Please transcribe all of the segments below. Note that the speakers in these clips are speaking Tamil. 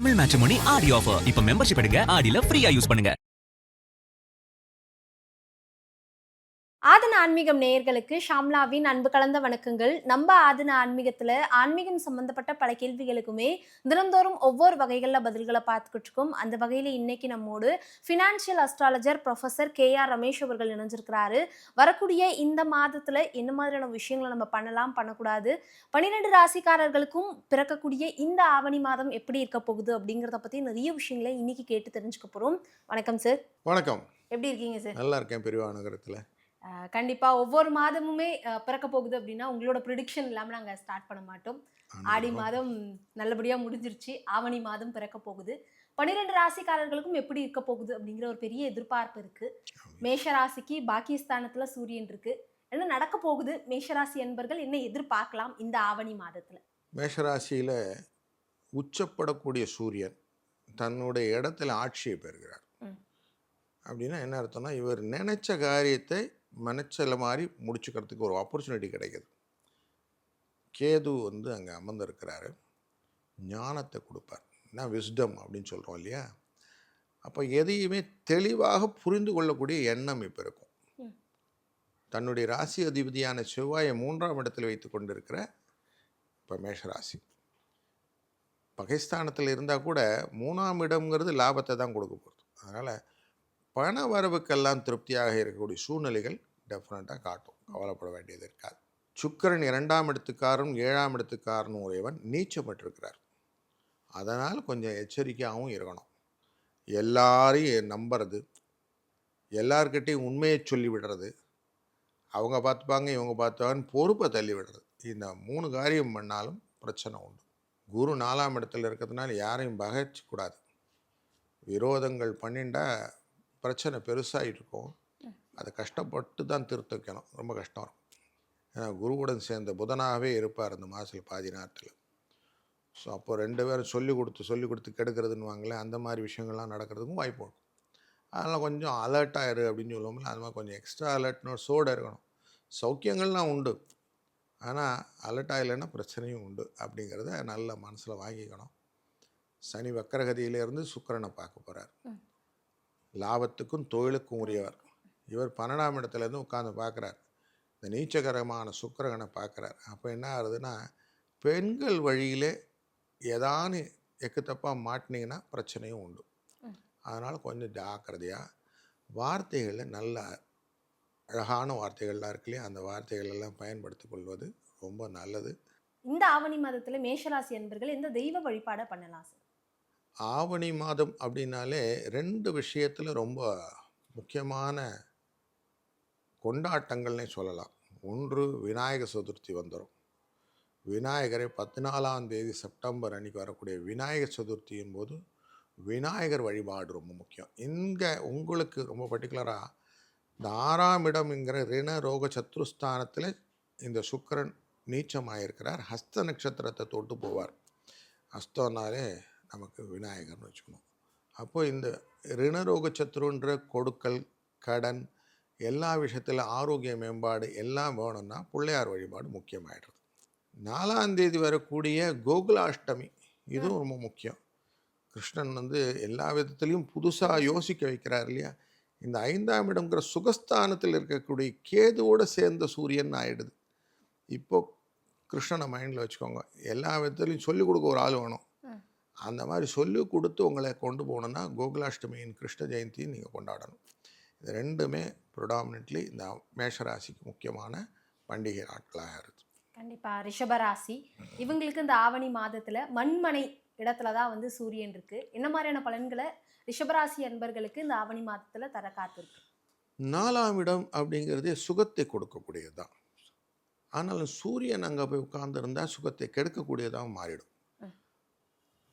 தமிழ் மேட்ரிமோனி ஆடி ஆஃபர். இப்ப மெம்பர்ஷிப் எடுங்க, ஆடில ஃப்ரீயா யூஸ் பண்ணுங்க. ஆதன ஆன்மீகம் நேயர்களுக்கு ஷாம்லாவின் அன்பு கலந்த வணக்கங்கள். நம்ம ஆதன ஆன்மீகத்துல ஆன்மீகம் சம்பந்தப்பட்ட பல கேள்விகளுக்குமே தினந்தோறும் ஒவ்வொரு வகைகள்ல பதில்களை பார்த்துக்கிட்டு இருக்கோம். அந்த வகையில இன்னைக்கு நம்மோடு financial astrologer professor KR Ramesh அவர்கள் இணைஞ்சிருக்கிறாரு. வரக்கூடிய இந்த மாதத்துல என்ன மாதிரியான விஷயங்களை நம்ம பண்ணலாம், பண்ணக்கூடாது, 12 ராசிக்காரர்களுக்கும் பிறக்கக்கூடிய இந்த ஆவணி மாதம் எப்படி இருக்க போகுது அப்படிங்கிறத பத்தி நிறைய விஷயங்களை இன்னைக்கு கேட்டு தெரிஞ்சுக்க போறோம். வணக்கம் சார். வணக்கம். எப்படி இருக்கீங்க சார்? நல்லா இருக்கேன் பெரியவா நகரத்தில். கண்டிப்பா ஒவ்வொரு மாதமுமே பிறக்க போகுது அப்படின்னா உங்களோட ப்ரிடிக்ஷன் இல்லாம நாங்க ஸ்டார்ட் பண்ண மாட்டோம். ஆடி மாதம் நல்லபடியா முடிஞ்சிருச்சு, ஆவணி மாதம் பிறக்க போகுது. 12 ராசிக்காரர்களுக்கும் எப்படி இருக்க போகுது அப்படிங்கிற ஒரு பெரிய எதிர்பார்ப்பு இருக்கு. மேஷ ராசிக்கு பாக்கியஸ்தானத்துல சூரியன் இருக்கு. என்ன நடக்க போகுது, மேஷராசி என்பர்கள் என்ன எதிர்பார்க்கலாம் இந்த ஆவணி மாதத்துல? மேஷராசியில் உச்சப்படக்கூடிய சூரியன் தன்னுடைய இடத்துல ஆட்சியை பெறுகிறார். அப்படின்னா என்ன அர்த்தம்னா, இவர் நினைச்ச காரியத்தை மனச்சல மாதிரி முடிச்சுக்கிறதுக்கு ஒரு ஆப்பர்ச்சுனிட்டி கிடைக்குது. கேது அங்கே அமர்ந்திருக்கிறாரு, ஞானத்தை கொடுப்பார். என்ன விஸ்டம் அப்படின்னு சொல்கிறோம் இல்லையா? அப்போ எதையுமே தெளிவாக புரிந்து கொள்ளக்கூடிய எண்ணம் இப்போ இருக்கும். தன்னுடைய ராசி அதிபதியான செவ்வாயை 3ஆம் இடத்தில் வைத்து கொண்டிருக்கிற இப்போ மேஷராசி பகைஸ்தானத்தில் இருந்தால் கூட 3ஆம் இடம்ங்கிறது லாபத்தை தான் கொடுக்க போகுது. அதனால் பண வரவுக்கெல்லாம் திருப்தியாக இருக்கக்கூடிய சூழ்நிலைகள் டெஃபினட்டாக காட்டும். கவலைப்பட வேண்டியது இருக்காது. சுக்கிரன் 2ஆம் இடத்துக்காரன் 7ஆம் இடத்துக்காரன் உடையவன் நீச்சப்பட்டிருக்கிறார். அதனால் கொஞ்சம் எச்சரிக்கையாகவும் இருக்கணும். எல்லாரையும் நம்புறது, எல்லார்கிட்டையும் உண்மையை சொல்லி விடுறது, அவங்க பார்த்துப்பாங்க இவங்க பார்த்துப்பாங்கன்னு பொறுப்பை தள்ளி விடுறது, இந்த 3 காரியம் பண்ணாலும் பிரச்சனை உண்டு. குரு 4ஆம் இடத்துல இருக்கிறதுனால யாரையும் பகைச்சிக்கூடாது. விரோதங்கள் பண்ணிண்டா பிரச்சனை பெருசாகிட்டு இருக்கும். அதை கஷ்டப்பட்டு தான் திருத்த வைக்கணும். ரொம்ப கஷ்டம் இருக்கும். ஏன்னா குருவுடன் சேர்ந்த புதனாகவே இருப்பார் அந்த மாதத்தில் பாதி நேரத்தில். ஸோ அப்போ 2 பேரும் சொல்லி கொடுத்து கெடுக்கிறதுன்னு வாங்களேன், அந்த மாதிரி விஷயங்கள்லாம் நடக்கிறதுக்கும் வாய்ப்பு இருக்கும். அதனால் கொஞ்சம் அலர்ட்டாக இரு அப்படின்னு சொல்லுவோம்ல, அது மாதிரி கொஞ்சம் எக்ஸ்ட்ரா அலர்ட்னு சோடு இருக்கணும். சௌக்கியங்கள்லாம் உண்டு, ஆனால் அலர்ட்டாக இல்லைன்னா பிரச்சனையும் உண்டு அப்படிங்கிறத நல்ல மனசில் வாங்கிக்கணும். சனி வக்கரகதியிலேருந்து சுக்கிரனை பார்க்க போகிறார். லாபத்துக்கும் தொழிலுக்கும் உரியவர். இவர் 12ஆம் இடத்துலேருந்து உட்காந்து பார்க்குறார். இந்த நீச்சகரமான சுக்கிரனை பார்க்குறார். அப்போ என்ன ஆகுதுன்னா, பெண்கள் வழியிலே ஏதானு எக்கு தப்பாக மாட்டினீங்கன்னா பிரச்சனையும் உண்டு. அதனால் கொஞ்சம் ஜாக்கிரதையாக வார்த்தைகளில் நல்ல அழகான வார்த்தைகள்லாம் இருக்கு இல்லையா, அந்த வார்த்தைகள் எல்லாம் பயன்படுத்தி கொள்வது ரொம்ப நல்லது. இந்த ஆவணி மாதத்துல மேஷராசி என்பர்கள் எந்த தெய்வ வழிபாடை பண்ணலாம் சார்? ஆவணி மாதம் அப்படின்னாலே 2 விஷயத்தில் ரொம்ப முக்கியமான கொண்டாட்டங்கள்னே சொல்லலாம். ஒன்று, விநாயக சதுர்த்தி வந்துடும். விநாயகரை 14ஆம் தேதி செப்டம்பர் அன்றைக்கி வரக்கூடிய விநாயகர் சதுர்த்தியின் போது விநாயகர் வழிபாடு ரொம்ப முக்கியம். இங்கே உங்களுக்கு ரொம்ப பர்டிகுலராக இந்த 6ஆம் இடம்ங்கிற ரிண ரோக சத்ருஸ்தானத்தில் இந்த சுக்கிரன் நீச்சமாயிருக்கிறார். ஹஸ்த நட்சத்திரத்தை தொட்டு போவார். ஹஸ்தம்னாலே நமக்கு விநாயகர்னு வச்சுக்கணும். அப்போ இந்த ரிணரோக சத்ருன்ற கொடுக்கல், கடன், எல்லா விஷயத்தில் ஆரோக்கிய மேம்பாடு எல்லாம் வேணும்னா பிள்ளையார் வழிபாடு முக்கியமாயிடுறது. 4ஆம் தேதி வரக்கூடிய கோகுலாஷ்டமி இதுவும் ரொம்ப முக்கியம். கிருஷ்ணன் எல்லா விதத்துலேயும் புதுசாக யோசிக்க வைக்கிறார் இல்லையா. இந்த 5ஆம் இடம்ங்கிற சுகஸ்தானத்தில் இருக்கக்கூடிய கேதுவோடு சேர்ந்த சூரியன் ஆகிடுது. இப்போது கிருஷ்ணனை மைண்டில் வச்சுக்கோங்க. எல்லா விதத்துலையும் சொல்லிக் கொடுக்க ஒரு ஆள் வேணும். அந்த மாதிரி சொல்லி கொடுத்து உங்களை கொண்டு போகணுன்னா கோகுலாஷ்டமியின் கிருஷ்ண ஜெயந்தியை நீங்கள் கொண்டாடணும். இது 2மே ப்ரொடாமினெட்லி இந்த மேஷராசிக்கு முக்கியமான பண்டிகை நாட்களாக இருக்குது. கண்டிப்பா ரிஷபராசி இவங்களுக்கு இந்த ஆவணி மாதத்துல மண்மனை இடத்துலதான் சூரியன் இருக்கு. என்ன மாதிரியான பலன்களை ரிஷபராசி அன்பர்களுக்கு இந்த ஆவணி மாதத்துல தர காத்திருக்கு? 4ஆம் இடம் அப்படிங்கிறதே சுகத்தை கொடுக்கக்கூடியது தான். ஆனாலும் சூரியன் அங்கே போய் உட்கார்ந்துருந்தால் சுகத்தை கெடுக்கக்கூடியதாக மாறிடும்.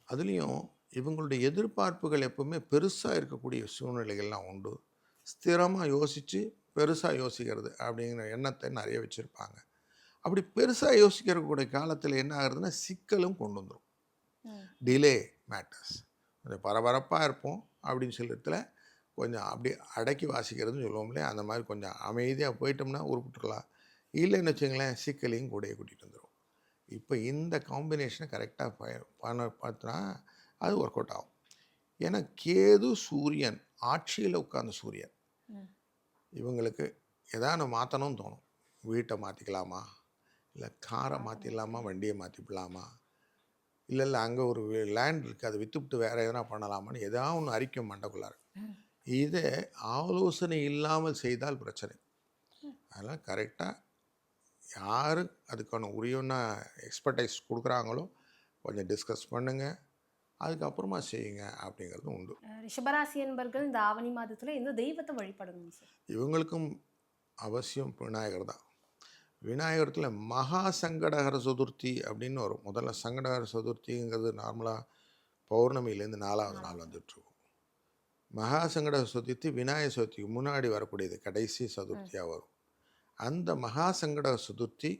அதுலேயும் இவங்களுடைய எதிர்பார்ப்புகள் எப்பவுமே பெருசாக இருக்கக்கூடிய சூழ்நிலைகள்லாம் உண்டு. ஸ்திரமாக யோசித்து பெருசாக யோசிக்கிறது அப்படிங்கிற எண்ணத்தை நிறைய வச்சுருப்பாங்க. அப்படி பெருசாக யோசிக்கிறக்கூடிய காலத்தில் என்ன ஆகுறதுன்னா சிக்கலும் கொண்டு வந்துடும். Delay matters. கொஞ்சம் பரபரப்பாக இருப்போம் அப்படின்னு சொல்லிட்டுல கொஞ்சம் அப்படி அடக்கி வாசிக்கிறதுன்னு சொல்லுவோம் இல்லையா, அந்த மாதிரி கொஞ்சம் அமைதியாக போயிட்டோம்னா உருப்பிட்டுருக்கலாம். இல்லைன்னு வச்சுங்களேன், சிக்கலையும் கூடயே கூட்டிகிட்டு வந்துடும். இப்போ இந்த காம்பினேஷனை கரெக்டாக பார்த்தோன்னா அது ஒர்க் அவுட் ஆகும். ஏன்னா கேது சூரியன் ஆட்சியில் உட்கார்ந்த சூரியன் ம். இவங்களுக்கு எதாவது மாற்றணும்னு தோணும். வீட்டை மாற்றிக்கலாமா, இல்லை காரை மாற்றிடலாமா, வண்டியை மாற்றிக்கலாமா, இல்லை அங்கே ஒரு லேண்ட் இருக்குது அதை விற்றுவிட்டு வேறு எதனா பண்ணலாமான்னு ஏதாவது ஒன்று அறிக்கும் மண்டக்குள்ளார. இதை ஆலோசனை இல்லாமல் செய்தால் பிரச்சனை. அதெல்லாம் கரெக்டாக யார் அதுக்கான உரியன எக்ஸ்பர்டைஸ் கொடுக்குறாங்களோ கொஞ்சம் டிஸ்கஸ் பண்ணுங்கள், அதுக்கப்புறமா செய்யுங்க அப்படிங்கிறது உண்டு. ரிஷபராசி என்பர்கள் இந்த ஆவணி மாதத்துல எந்த தெய்வத்தை வழிபடணும் சார்? இவங்களுக்கும் அவசியம் விநாயகர் தான். விநாயகரத்தில் மகா சங்கடகர சதுர்த்தி அப்படின்னு வரும். முதல்ல சங்கடகர சதுர்த்திங்கிறது நார்மலாக பௌர்ணமியிலேருந்து 4வது நாள் வந்துட்டுருக்கும். மகா சங்கடகர சதுர்த்தி விநாயகர் சதுர்த்திக்கு முன்னாடி வரக்கூடியது, கடைசி சதுர்த்தியாக வரும். அந்த மகா சங்கடகர சதுர்த்தி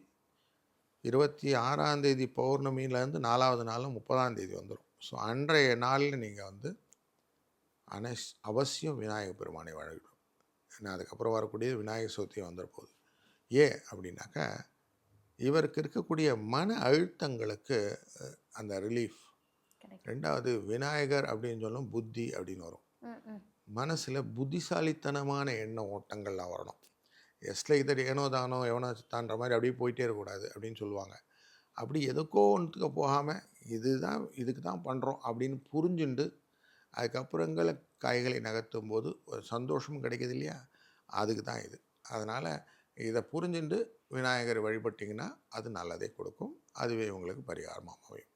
26ஆம் தேதி பௌர்ணமியிலேருந்து 4வது நாள் 30ஆம் தேதி வந்துடும். ஸோ அன்றைய நாளில் நீங்கள் வந்து அவசியம் விநாயகர் பெருமானை வழிபடும். ஏன்னா அதுக்கப்புறம் வரக்கூடிய விநாயகர் சதுர்த்தி வந்துட போகுது. ஏன் அப்படின்னாக்கா இவருக்கு இருக்கக்கூடிய மன அழுத்தங்களுக்கு அந்த ரிலீஃப். ரெண்டாவது விநாயகர் அப்படின்னு சொல்லும் புத்தி அப்படின்னு வரும். மனசில் புத்திசாலித்தனமான எண்ண ஓட்டங்கள்லாம் வரணும். எஸ்ல இதர் ஏனோ தானோ எவனோ தான்ற மாதிரி அப்படியே போயிட்டே இருக்கக்கூடாது அப்படின்னு சொல்லுவாங்க. அப்படி எதுக்கோ ஒன்றுக்கு போகாமல் இதுக்கு தான் பண்ணுறோம் அப்படின்னு புரிஞ்சுண்டு அதுக்கப்புறங்கள காய்களை நகர்த்தும் போது ஒரு சந்தோஷமும் கிடைக்கிது இல்லையா, அதுக்கு தான் இது. அதனால் இதை புரிஞ்சுண்டு விநாயகரை வழிபட்டிங்கன்னா அது நல்லதே கொடுக்கும். அதுவே உங்களுக்கு பரிகாரமாக அமையும்.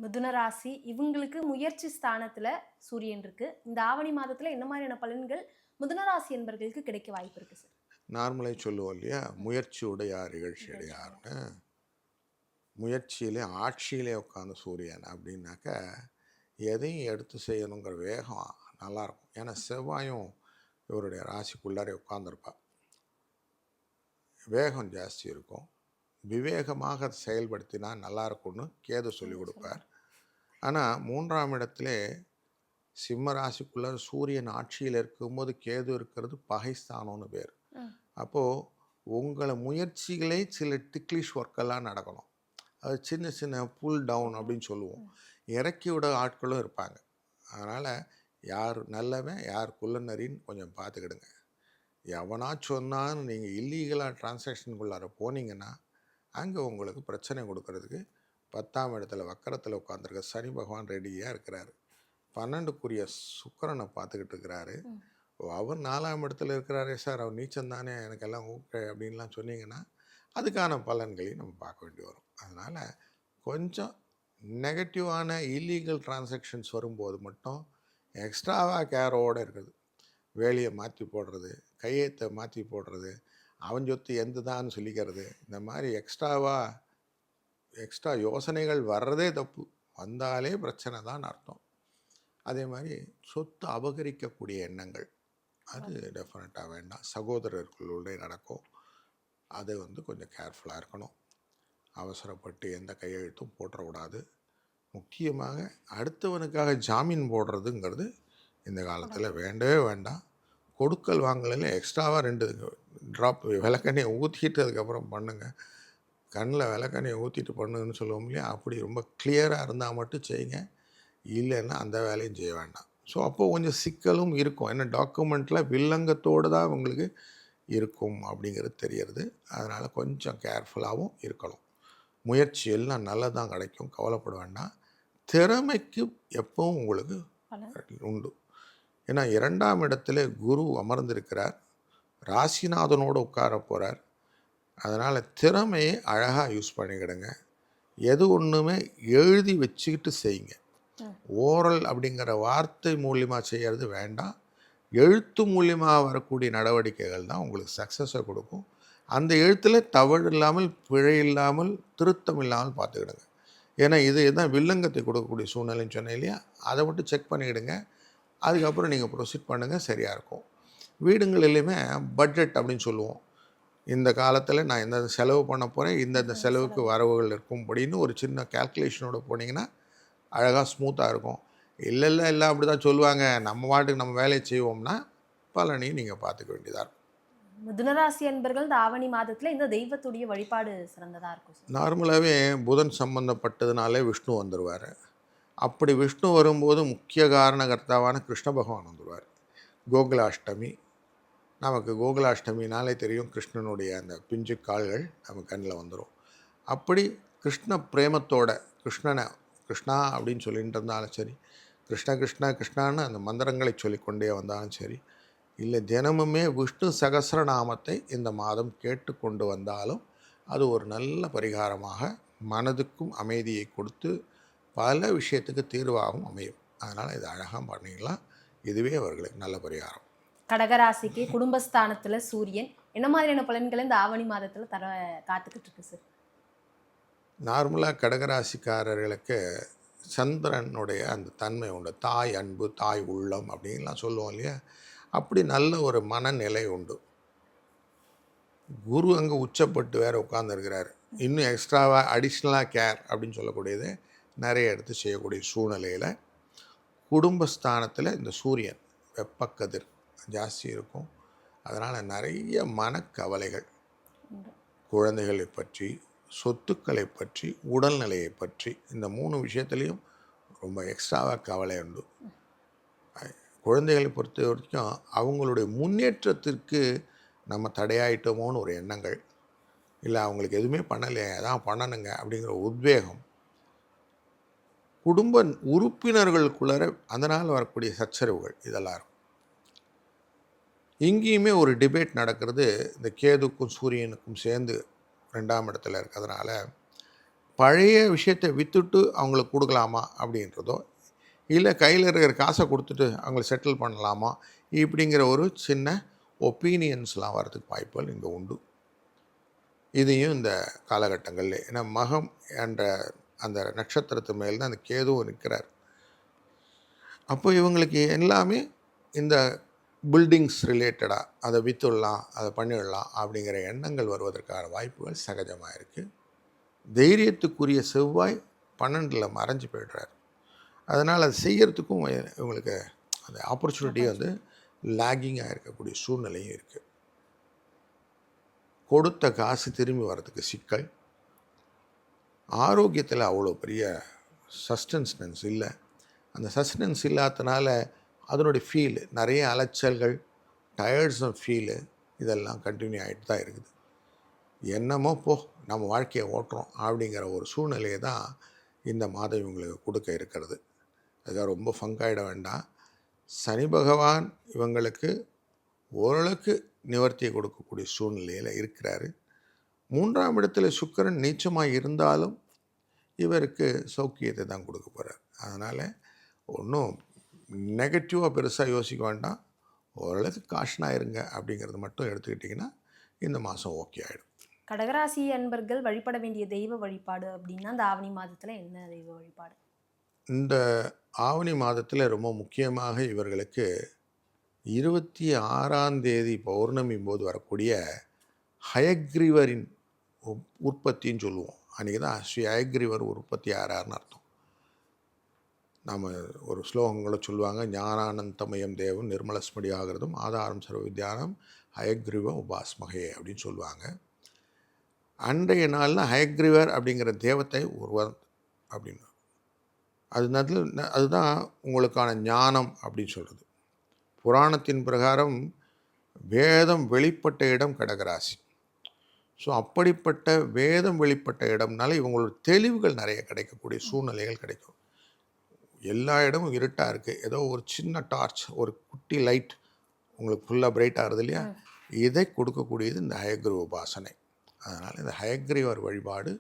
மிதுன ராசி இவங்களுக்கு முயற்சி ஸ்தானத்துல சூரியன் இருக்கு. இந்த ஆவணி மாதத்துல என்ன மாதிரியான பலன்கள் மிதுன ராசி என்பர்களுக்கு கிடைக்க வாய்ப்பு இருக்கு சார்? நார்மலாக சொல்லுவோம் இல்லையா, முயற்சி உடையார் இகழ்ச்சி அடையார்னு. முயற்சியிலே ஆட்சியிலே உட்காந்து சூரியன் அப்படின்னாக்க எதையும் எடுத்து செய்யணுங்கிற வேகம் நல்லாயிருக்கும். ஏன்னா செவ்வாயும் இவருடைய ராசிக்குள்ளாரே உட்காந்துருப்பா. வேகம் ஜாஸ்தி இருக்கும். விவேகமாக செயல்படுத்தினா நல்லாயிருக்கும்னு கேது சொல்லி கொடுப்பார். ஆனால் 3ஆம் இடத்துல சிம்ம ராசிக்குள்ள சூரியன் ஆட்சியில் இருக்கும்போது கேது இருக்கிறது பகைஸ்தானம்னு பேர். அப்போது உங்களை முயற்சிகளே சில டிக்லிஷ் ஒர்க்கெல்லாம் நடக்கணும். அது சின்ன சின்ன புல் டவுன் அப்படின்னு சொல்லுவோம். இறக்கி விட ஆட்களும் இருப்பாங்க. அதனால் யார் நல்லவன் யார் குள்ளநரின்னு கொஞ்சம் பார்த்துக்கிடுங்க. எவனா சொன்னான்னு நீங்கள் இல்லீகலாக டிரான்சாக்ஷனுக்குள்ளார போனீங்கன்னா அங்கே உங்களுக்கு பிரச்சனை கொடுக்கறதுக்கு 10ஆம் இடத்துல வக்கரத்தில் உட்காந்துருக்க சனி பகவான் ரெடியாக இருக்கிறாரு. 12க்குரிய சுக்கிரனை பார்த்துக்கிட்டு இருக்கிறாரு. அவர் 4ஆம் இடத்துல இருக்கிறாரே சார், அவர் நீச்சம் தானே, எனக்கெல்லாம் ஓகே அப்படின்லாம் சொன்னீங்கன்னா அதுக்கான பலன்களையும் நம்ம பார்க்க வேண்டி வரும். அதனால் கொஞ்சம் நெகட்டிவான இல்லீகல் டிரான்சாக்ஷன்ஸ் வரும்போது மட்டும் எக்ஸ்ட்ராவாக கேரோடு இருக்குது. வேலையை மாற்றி போடுறது, கையெழுத்தை மாற்றி போடுறது, அவன் சொத்து எந்த தான் சொல்லிக்கிறது, இந்த மாதிரி எக்ஸ்ட்ரா யோசனைகள் வர்றதே தப்பு. வந்தாலே பிரச்சனை தான் அர்த்தம். அதே மாதிரி சொத்து அபகரிக்கக்கூடிய எண்ணங்கள் அது டெஃபினட்டாக வேண்டாம். சகோதரர்களுள்ளே நடக்கும். அது வந்து கொஞ்சம் கேர்ஃபுல்லாக இருக்கணும். அவசரப்பட்டு எந்த கையெழுத்தும் போட்டுறக்கூடாது. முக்கியமாக அடுத்தவனுக்காக ஜாமீன் போடுறதுங்கிறது இந்த காலத்தில் வேண்டவே வேண்டாம். கொடுக்கல் வாங்கலில் எக்ஸ்ட்ராவாக 2 ட்ராப் விளக்கெண்ணையை ஊற்றிட்டு அதுக்கப்புறம் பண்ணுங்கள். கண்ணில் விளக்கெண்ணையை ஊற்றிட்டு பண்ணுன்னு சொல்லுவோம் இல்லையா, அப்படி ரொம்ப கிளியராக இருந்தால் மட்டும் செய்யுங்க. இல்லைன்னா அந்த வேலையும் செய்ய வேண்டாம். ஸோ அப்போது கொஞ்சம் சிக்கலும் இருக்கும். ஏன்னா டாக்குமெண்ட்டில் வில்லங்கத்தோடு தான் உங்களுக்கு இருக்கும் அப்படிங்கிறது தெரியறது. அதனால் கொஞ்சம் கேர்ஃபுல்லாகவும் இருக்கணும். முயற்சி எல்லாம் நல்லதான் கிடைக்கும், கவலைப்பட வேண்டாம். திறமைக்கு எப்பவும் உங்களுக்கு உண்டு. ஏன்னா 2ஆம் இடத்துல குரு அமர்ந்திருக்கிறார், ராசிநாதனோடு உட்கார போகிறார். அதனால் திறமையை அழகாக யூஸ் பண்ணிக்கிடுங்க. எது ஒன்றுமே எழுதி வச்சுக்கிட்டு செய்யுங்க. ஓரல் அப்படிங்கிற வார்த்தை மூலியமாக செய்கிறது வேண்டாம். எழுத்து மூலியமாக வரக்கூடிய நடவடிக்கைகள் தான் உங்களுக்கு சக்ஸஸை கொடுக்கும். அந்த எழுத்தில் தவறு இல்லாமல், பிழை இல்லாமல், திருத்தம் இல்லாமல் பார்த்துக்கிடுங்க. ஏன்னா இதுதான் வில்லங்கத்தை கொடுக்கக்கூடிய சூழ்நிலைன்னு சொன்னேன் இல்லையா, அதை மட்டும் செக் பண்ணிக்கிடுங்க. அதுக்கப்புறம் நீங்கள் ப்ரொசீட் பண்ணுங்கள், சரியாக இருக்கும். வீடுங்களிலுமே பட்ஜெட் அப்படின்னு சொல்லுவோம். இந்த காலத்தில் நான் இந்த செலவு பண்ண போகிறேன், இந்த செலவுக்கு வரவுகள் இருக்கும் அப்படின்னு ஒரு சின்ன கேல்குலேஷனோடு போனீங்கன்னா அழகாக ஸ்மூத்தாக இருக்கும். இல்லை எல்லாம் அப்படி தான் சொல்லுவாங்க, நம்ம வாட்டுக்கு நம்ம வேலையை செய்வோம்னா பலனையும் நீங்கள் பார்த்துக்க வேண்டியதாக இருக்கும். மிதுனராசி என்பர்கள் இந்த ஆவணி மாதத்தில் இந்த தெய்வத்துடைய வழிபாடு சிறந்ததாக இருக்கும். நார்மலாகவே புதன் சம்பந்தப்பட்டதுனாலே விஷ்ணு வந்துடுவார். அப்படி விஷ்ணு வரும்போது முக்கிய காரணகர்த்தாவான கிருஷ்ண பகவான் வந்துடுவார். கோகுலாஷ்டமி, நமக்கு கோகுலாஷ்டமினாலே தெரியும் கிருஷ்ணனுடைய அந்த பிஞ்சு கால்கள் நம்ம கண்ணில் வந்துடும். அப்படி கிருஷ்ண பிரேமத்தோட கிருஷ்ணனை கிருஷ்ணா அப்படின்னு சொல்லிட்டு இருந்தாலும் சரி, கிருஷ்ண கிருஷ்ண கிருஷ்ணான்னு அந்த மந்திரங்களை சொல்லிக்கொண்டே வந்தாலும் சரி, இல்லை தினமுமே விஷ்ணு சகஸ்ரநாமத்தை இந்த மாதம் கேட்டுக்கொண்டு வந்தாலும் அது ஒரு நல்ல பரிகாரமாக மனதுக்கும் அமைதியை கொடுத்து பல விஷயத்துக்கு தீர்வாகவும் அமையும். அதனால் இது அழகாக பண்ணிக்கலாம். இதுவே அவர்களுக்கு நல்ல பரிகாரம். கடகராசிக்கு குடும்பஸ்தானத்துல சூரியன் என்ன மாதிரியான பலன்களை இந்த ஆவணி மாதத்துல தர காத்துக்கிட்டு இருக்கு சார்? நார்மலாக கடகராசிக்காரர்களுக்கு சந்திரனுடைய அந்த தன்மை உண்டு. தாய் அன்பு, தாய் உள்ளம் அப்படின்லாம் சொல்லுவோம் இல்லையா? அப்படி நல்ல ஒரு மனநிலை உண்டு. குரு அங்கே உச்சப்பட்டு வேறு உட்கார்ந்துருக்கிறார். இன்னும் எக்ஸ்ட்ராவாக அடிஷ்னலாக கேர் அப்படின்னு சொல்லக்கூடியது நிறைய எடுத்து செய்யக்கூடிய சூழ்நிலையில் குடும்பஸ்தானத்தில் இந்த சூரியன் வெப்பக்கதிர் ஜாஸ்தி இருக்கும். அதனால் நிறைய மனக்கவலைகள், குழந்தைகளை பற்றி, சொத்துக்களை பற்றி, உடல்நிலையை பற்றி, இந்த 3 விஷயத்துலேயும் ரொம்ப எக்ஸ்ட்ராவாக கவலை உண்டு. குழந்தைகளை பொறுத்த வரைக்கும் அவங்களுடைய முன்னேற்றத்திற்கு நம்ம தடையாயிட்டோமோன்னு ஒரு எண்ணங்கள், இல்லை அவங்களுக்கு எதுவுமே பண்ணலையே அதான் பண்ணணுங்க அப்படிங்கிற உத்வேகம், குடும்ப உறுப்பினர்களுக்குள்ளார அதனால் வரக்கூடிய சச்சரவுகள் இதெல்லாம் இருக்கும். இங்கேயுமே ஒரு டிபேட் நடக்கிறது. இந்த கேதுக்கும் சூரியனுக்கும் சேர்ந்து 2ஆம் இடத்துல இருக்கிறதுனால பழைய விஷயத்தை விற்றுட்டு அவங்களுக்கு கொடுக்கலாமா அப்படின்றதோ, இல்லை கையில் இருக்கிற காசை கொடுத்துட்டு அவங்கள செட்டில் பண்ணலாமா இப்படிங்கிற ஒரு சின்ன ஒப்பீனியன்ஸ்லாம் வரதுக்கு வாய்ப்புகள் இங்கே உண்டு. இதையும் இந்த காலகட்டங்களில் ஏன்னா மகம் என்ற அந்த நட்சத்திரத்து மேல் தான் அந்த கேதுவும் நிற்கிறார். அப்போ இவங்களுக்கு எல்லாமே இந்த பில்டிங்ஸ் ரிலேட்டடாக அதை விற்றுடலாம், அதை பண்ணிடலாம் அப்படிங்கிற எண்ணங்கள் வருவதற்கான வாய்ப்புகள் சகஜமாக இருக்குது. தைரியத்துக்குரிய செவ்வாய் 12ல் மறைஞ்சு போய்டுறார். அதனால் அது செய்கிறதுக்கும் இவங்களுக்கு அந்த ஆப்பர்ச்சுனிட்டி வந்து லேகிங்காக இருக்கக்கூடிய சூழ்நிலையும் இருக்குது. கொடுத்த காசு திரும்பி வர்றதுக்கு சிக்கல். ஆரோக்கியத்தில் அவ்வளோ பெரிய சஸ்டென்ஸ்னன்ஸ் இல்லை. அந்த சஸ்டென்ஸ் இல்லாதனால அதனுடைய ஃபீல் நிறைய அலைச்சல்கள், டயர்ட்ஸும் ஃபீலு இதெல்லாம் கண்டினியூ ஆகிட்டு தான் இருக்குது. என்னமோ போ நம்ம வாழ்க்கையை ஓட்டுறோம் அப்படிங்கிற ஒரு சூழ்நிலையை தான் இந்த மாதம் இவங்களுக்கு கொடுக்க இருக்கிறது. அதுக்காக ரொம்ப ஃபங்காயிட வேண்டாம். சனி பகவான் இவங்களுக்கு ஓரளவுக்கு நிவர்த்தியை கொடுக்கக்கூடிய சூழ்நிலையில் இருக்கிறாரு. 3ஆம் இடத்துல சுக்கிரன் நீச்சமாக இருந்தாலும் இவருக்கு சௌக்கியத்தை தான் கொடுக்க போகிறார். அதனால் ஒன்றும் நெகட்டிவாக பெருசாக யோசிக்க வேண்டாம். ஓரளவுக்கு காஷனாக இருங்க அப்படிங்கிறது மட்டும் எடுத்துக்கிட்டிங்கன்னா இந்த மாதம் ஓகே ஆகிடும். கடகராசி அன்பர்கள் வழிபட வேண்டிய தெய்வ வழிபாடு அப்படின்னா இந்த ஆவணி மாதத்தில் என்ன தெய்வ வழிபாடு? இந்த ஆவணி மாதத்தில் ரொம்ப முக்கியமாக இவர்களுக்கு 26ஆம் தேதி பௌர்ணமி போது வரக்கூடிய ஹயக்ரீவரின் உற்பத்தின்னு சொல்லுவோம். அன்றைக்கி தான் ஸ்ரீ ஹயக்ரீவர் உற்பத்தி ஆறாருன்னு அர்த்தம். நாம் ஒரு ஸ்லோகங்களை சொல்லுவாங்க, ஞானானந்தமயம் தேவன் நிர்மலஸ்மடி ஆகிறதும் ஆதாரம் சர்வ வித்யானம் ஹயக்ரீவ உபாஸ்மகே அப்படின்னு சொல்லுவாங்க. அன்றைய நாளில் ஹயக்ரீவர் அப்படிங்கிற தேவத்தை ஒருவர் அப்படின்னு அதுதான் உங்களுக்கான ஞானம் அப்படின்னு சொல்கிறது. புராணத்தின் பிரகாரம் வேதம் வெளிப்பட்ட இடம் கடகராசி. ஸோ அப்படிப்பட்ட வேதம் வெளிப்பட்ட இடம்னால இவங்களோட தெளிவுகள் நிறைய கிடைக்கக்கூடிய சூழ்நிலைகள் கிடைக்கும். எல்லா இடமும் இருட்டாக இருக்குது, ஏதோ ஒரு சின்ன டார்ச், ஒரு குட்டி லைட் உங்களுக்கு ஃபுல்லாக பிரைட் ஆகுது இல்லையா? இதை கொடுக்கக்கூடியது இந்த ஹயக்ரீவ உபாசனை. அதனால் இந்த ஹயக்ரீவர் வழிபாடு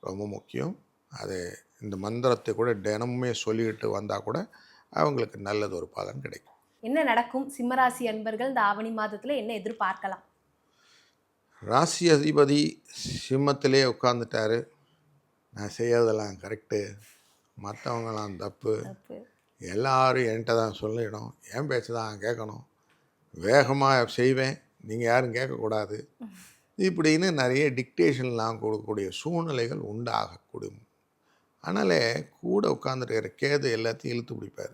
ரொம்ப முக்கியம். அது இந்த மந்திரத்தை கூட தினமுமே சொல்லிக்கிட்டு வந்தால் கூட அவங்களுக்கு நல்லது ஒரு பலன் கிடைக்கும். என்ன நடக்கும் சிம்மராசி அன்பர்கள் இந்த ஆவணி மாதத்தில் என்ன எதிர்பார்க்கலாம்? ராசி அதிபதி சிம்மத்திலே உட்காந்துட்டாரு. நான் செய்யறதெல்லாம் கரெக்டு, மற்றவங்களாம் தப்பு, எல்லாரும் என்கிட்ட தான் சொல்லிடணும், என் பேச்சு தான் கேட்கணும், வேகமாக செய்வேன், நீங்கள் யாரும் கேட்கக்கூடாது, இப்படின்னு நிறைய டிக்டேஷன்லாம் கொடுக்கக்கூடிய சூழ்நிலைகள் உண்டாகக்கூடும். அதனால் கூட உட்காந்துருக்கிற கேது எல்லாத்தையும் இழுத்து பிடிப்பார்.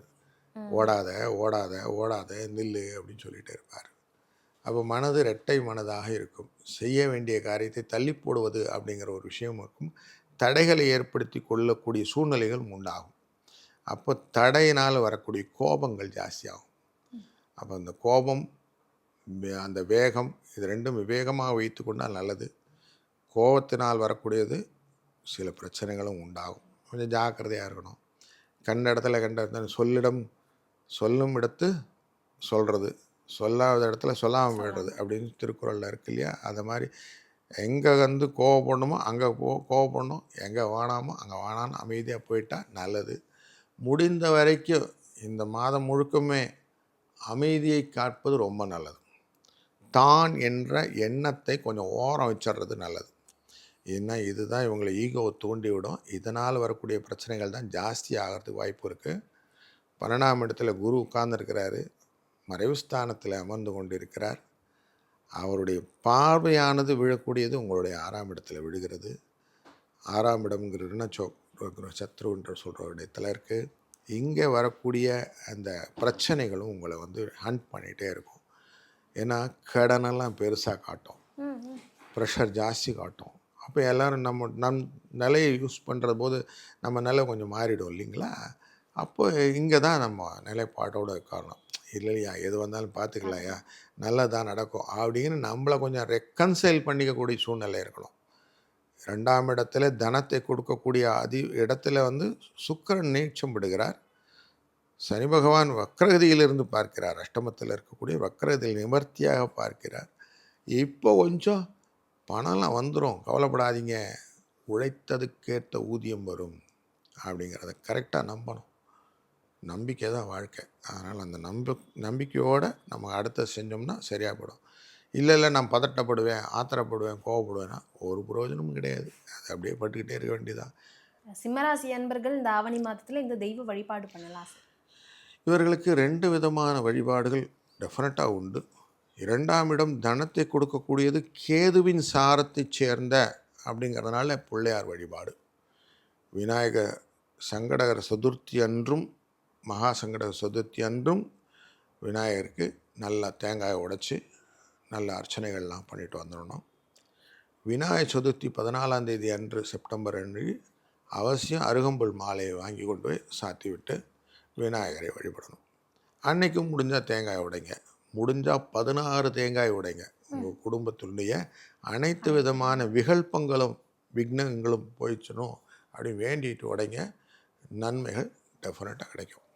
ஓடாத ஓடாத ஓடாத நில்லு அப்படின்னு சொல்லிகிட்டே இருப்பார். அப்போ மனது இரட்டை மனதாக இருக்கும். செய்ய வேண்டிய காரியத்தை தள்ளி போடுவது அப்படிங்கிற ஒரு விஷயம் இருக்கும். தடைகளை ஏற்படுத்தி கொள்ளக்கூடிய சூழ்நிலைகள் உண்டாகும். அப்போ தடையினால் வரக்கூடிய கோபங்கள் ஜாஸ்தியாகும். அப்போ அந்த கோபம், அந்த வேகம், இது ரெண்டும் விவேகமாக வைத்து கொண்டால் நல்லது. கோபத்தினால் வரக்கூடியது சில பிரச்சனைகளும் உண்டாகும். கொஞ்சம் ஜாக்கிரதையாக இருக்கணும். கண்ட இடத்துல சொல்லும் இடத்து சொல்கிறது, சொல்லாத இடத்துல சொல்லாமல் போய்டுறது அப்படின்னு திருக்குறளில் இருக்கு இல்லையா? அந்த மாதிரி எங்கே வந்து கோவப்படணுமோ அங்கே கோவப்படணும், எங்கே வேணாமோ அங்கே வேணான்னு அமைதியாக போயிட்டால் நல்லது. முடிந்த வரைக்கும் இந்த மாதம் முழுக்கமே அமைதியை காப்பது ரொம்ப நல்லது. தான் என்ற எண்ணத்தை கொஞ்சம் ஓரம் வச்சிடுறது நல்லது. ஏன்னா இதுதான் இவங்களை ஈகோவை தூண்டிவிடும். இதனால் வரக்கூடிய பிரச்சனைகள் தான் ஜாஸ்தி ஆகிறதுக்கு வாய்ப்பு இருக்குது. 12ஆம் இடத்துல குரு உட்கார்ந்துருக்கிறாரு, மறைவு ஸ்தானத்தில் அமர்ந்து கொண்டு இருக்கிறார். அவருடைய பார்வையானது விழக்கூடியது உங்களுடைய 6ஆம் இடத்துல விழுகிறது. 6ஆம் இடம்ங்கிறதுனா சத்ருன்ற சொல்கிற இடத்துல இருக்குது. இங்கே வரக்கூடிய அந்த பிரச்சனைகளும் உங்களை வந்து ஹண்ட் பண்ணிகிட்டே இருக்கும். ஏன்னா கடனெல்லாம் பெருசாக காட்டும், ப்ரெஷர் ஜாஸ்தி காட்டும். அப்போ எல்லோரும் நம் நிலையை யூஸ் பண்ணுற போது நம்ம நிலை கொஞ்சம் மாறிடும் இல்லைங்களா? அப்போ இங்கே தான் நம்ம நிலைப்பாட்டோட காரணம். இல்லையா, எது வந்தாலும் பார்த்துக்கலாயா, நல்லதாக நடக்கும் அப்படின்னு நம்மளை கொஞ்சம் ரெக்கன்சைல் பண்ணிக்கக்கூடிய சூழ்நிலை இருக்கணும். 2ஆம் இடத்துல தனத்தை கொடுக்கக்கூடிய இடத்துல வந்து சுக்கிரன் நீச்சம் விடுகிறார். சனி பகவான் வக்ரகதியிலிருந்து பார்க்கிறார். அஷ்டமத்தில் இருக்கக்கூடிய வக்ரகதியில் நிவர்த்தியாக பார்க்கிறார். இப்போ கொஞ்சம் பணம்லாம் வந்துடும், கவலைப்படாதீங்க, உழைத்ததுக்கேற்ற ஊதியம் வரும் அப்படிங்கிறத கரெக்டாக நம்பணும். நம்பிக்கை தான் வாழ்க்கை. அதனால் அந்த நம்பிக்கையோடு நம்ம அடுத்த செஞ்சோம்னா சரியாக போடும். இல்லை நான் பதட்டப்படுவேன், ஆத்திரப்படுவேன், கோவப்படுவேன்னா ஒரு பிரயோஜனமும் கிடையாது. அது அப்படியே பட்டுக்கிட்டே இருக்க வேண்டியதான். சிம்மராசி அன்பர்கள் இந்த ஆவணி மாதத்தில் இந்த தெய்வ வழிபாடு பண்ணலாம். இவர்களுக்கு 2 விதமான வழிபாடுகள் டெஃபினட்டாக உண்டு. 2ஆம் இடம் தனத்தை கொடுக்கக்கூடியது கேதுவின் சாரத்தை சேர்ந்த அப்படிங்கிறதுனால பிள்ளையார் வழிபாடு. விநாயக சங்கடகர சதுர்த்தி அன்றும் மகா சங்கடகர சதுர்த்தி அன்றும் விநாயகருக்கு நல்லா தேங்காயை உடைச்சி நல்ல அர்ச்சனைகள்லாம் பண்ணிட்டு வந்துடணும். விநாயகர் சதுர்த்தி 14ஆம் தேதி அன்று செப்டம்பர் அன்று அவசியம் அருகம்புல் மாலையை வாங்கி கொண்டு போய் சாத்தி விட்டு விநாயகரை வழிபடணும். அன்னைக்கும் முடிஞ்சால் தேங்காய் உடைங்க, முடிஞ்சால் 16 தேங்காய் உடைங்க. உங்கள் குடும்பத்தினுடைய அனைத்து விதமான விகல்பங்களும் விக்னங்களும் போயிடுச்சணும் அப்படி வேண்டிட்டு உடைங்க. நன்மைகள் டெஃபினட்டாக கிடைக்கும்.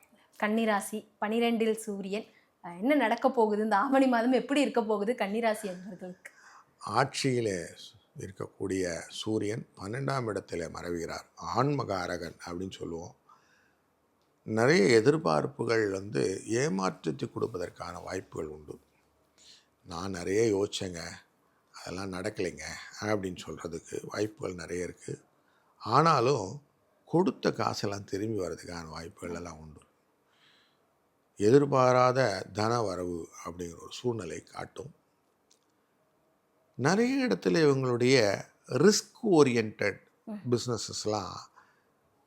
கன்னிராசி 12இல் சூரியன், என்ன நடக்க போகுது இந்த ஆவணி மாதம், எப்படி இருக்க போகுது கன்னிராசி அன்பர்களுக்கு? ஆட்சியிலே இருக்கக்கூடிய சூரியன் 12ஆம் இடத்துல மறைவுகிறார். ஆன்மகாரகன் அப்படின்னு சொல்லுவோம். நிறைய எதிர்பார்ப்புகள் வந்து ஏமாற்றத்தை கொடுப்பதற்கான வாய்ப்புகள் உண்டு. நான் நிறைய யோசிச்சேங்க, அதெல்லாம் நடக்கலைங்க அப்படின்னு சொல்கிறதுக்கு வாய்ப்புகள் நிறைய இருக்குது. ஆனாலும் கொடுத்த காசெல்லாம் திரும்பி வர்றதுக்கான வாய்ப்புகள் எல்லாம் உண்டு. எதிர்பாராத தன வரவு அப்படிங்கிற ஒரு சூழ்நிலை காட்டும். நிறைய இடத்துல இவங்களுடைய ரிஸ்க் ஓரியன்ட் பிஸ்னஸஸ்லாம்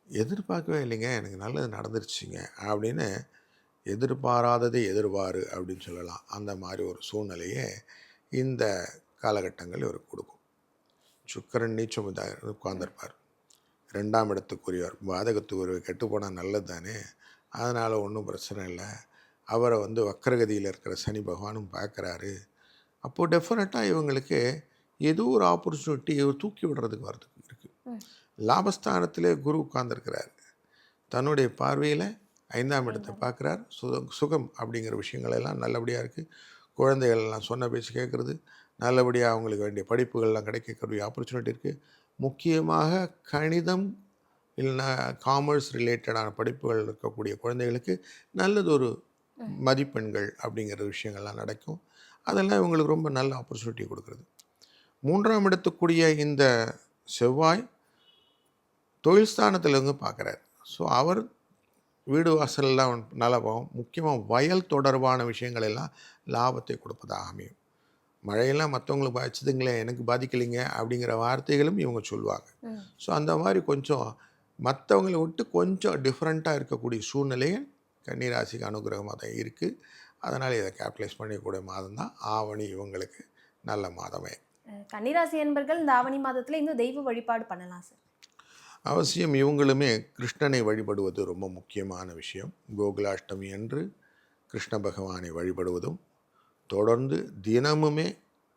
எதிர்பார்க்கவே இல்லைங்க, எனக்கு நல்லது நடந்துருச்சுங்க அப்படின்னு எதிர்பாராததை எதிர்பாரு அப்படின்னு சொல்லலாம். அந்த மாதிரி ஒரு சூழ்நிலையை இந்த காலகட்டங்கள் இவர் கொடுக்கும். சுக்கிரன் நீச்சம் உட்கார்ந்துருப்பார். 2ஆம் இடத்துக்குரியவர், பாதகத்துக்குரியவர், கெட்டு போனால் நல்லது தானே, அதனால் ஒன்றும் பிரச்சனை இல்லை. அவரை வந்து வக்ரகதியில் இருக்கிற சனி பகவானும் பார்க்குறாரு. அப்போது டெஃபினட்டாக இவங்களுக்கு ஏதோ ஒரு ஆப்பர்ச்சுனிட்டி தூக்கி விடுறதுக்கு வரதுக்கு இருக்குது. லாபஸ்தானத்திலே குரு உட்கார்ந்துருக்கிறார். தன்னுடைய பார்வையில் 5ஆம் இடத்தை பார்க்குறார். சுகம் அப்படிங்கிற விஷயங்களெல்லாம் நல்லபடியாக இருக்குது. குழந்தைகள் எல்லாம் சொன்ன பேச்சு கேட்குறது, நல்லபடியாக அவங்களுக்கு வேண்டிய படிப்புகள்லாம் கிடைக்கக்கூடிய ஆப்பர்ச்சுனிட்டி இருக்குது. முக்கியமாக கணிதம் இல்லைன்னா காமர்ஸ் ரிலேட்டடான படிப்புகள் இருக்கக்கூடிய குழந்தைகளுக்கு நல்லதொரு மதிப்பெண்கள் அப்படிங்கிற விஷயங்கள்லாம் நடக்கும். அதெல்லாம் இவங்களுக்கு ரொம்ப நல்ல ஆப்பர்ச்சுனிட்டி கொடுக்குறது. 3ஆம் இடத்துக்குரிய இந்த செவ்வாய் தொழில் ஸ்தானத்திலேருந்து பார்க்குறாரு. ஸோ அவர் வீடு வாசலெல்லாம் நல்லா போகும். முக்கியமாக வயல் தொடர்பான விஷயங்கள் எல்லாம் லாபத்தை கொடுப்பதாக அமையும். மழையெல்லாம் மற்றவங்களுக்கு பாதிச்சதுங்களே, எனக்கு பாதிக்கலைங்க அப்படிங்கிற வார்த்தைகளும் இவங்க சொல்லுவாங்க. ஸோ அந்த மாதிரி கொஞ்சம் மற்றவங்களை விட்டு கொஞ்சம் டிஃப்ரெண்ட்டாக இருக்கக்கூடிய சூழ்நிலையை கன்னிராசிக்கு அனுகிரகமாக தான் இருக்குது. அதனால் இதை கேபிட்டலைஸ் பண்ணிக்கூடிய மாதம் தான் ஆவணி. இவங்களுக்கு நல்ல மாதமே. கன்னிராசி என்பர்கள் இந்த ஆவணி மாதத்தில் இந்த தெய்வ வழிபாடு பண்ணலாம் சார்? அவசியம் இவங்களுமே கிருஷ்ணனை வழிபடுவது ரொம்ப முக்கியமான விஷயம். கோகுலாஷ்டமி அன்று கிருஷ்ண பகவானை வழிபடுவதும், தொடர்ந்து தினமுமே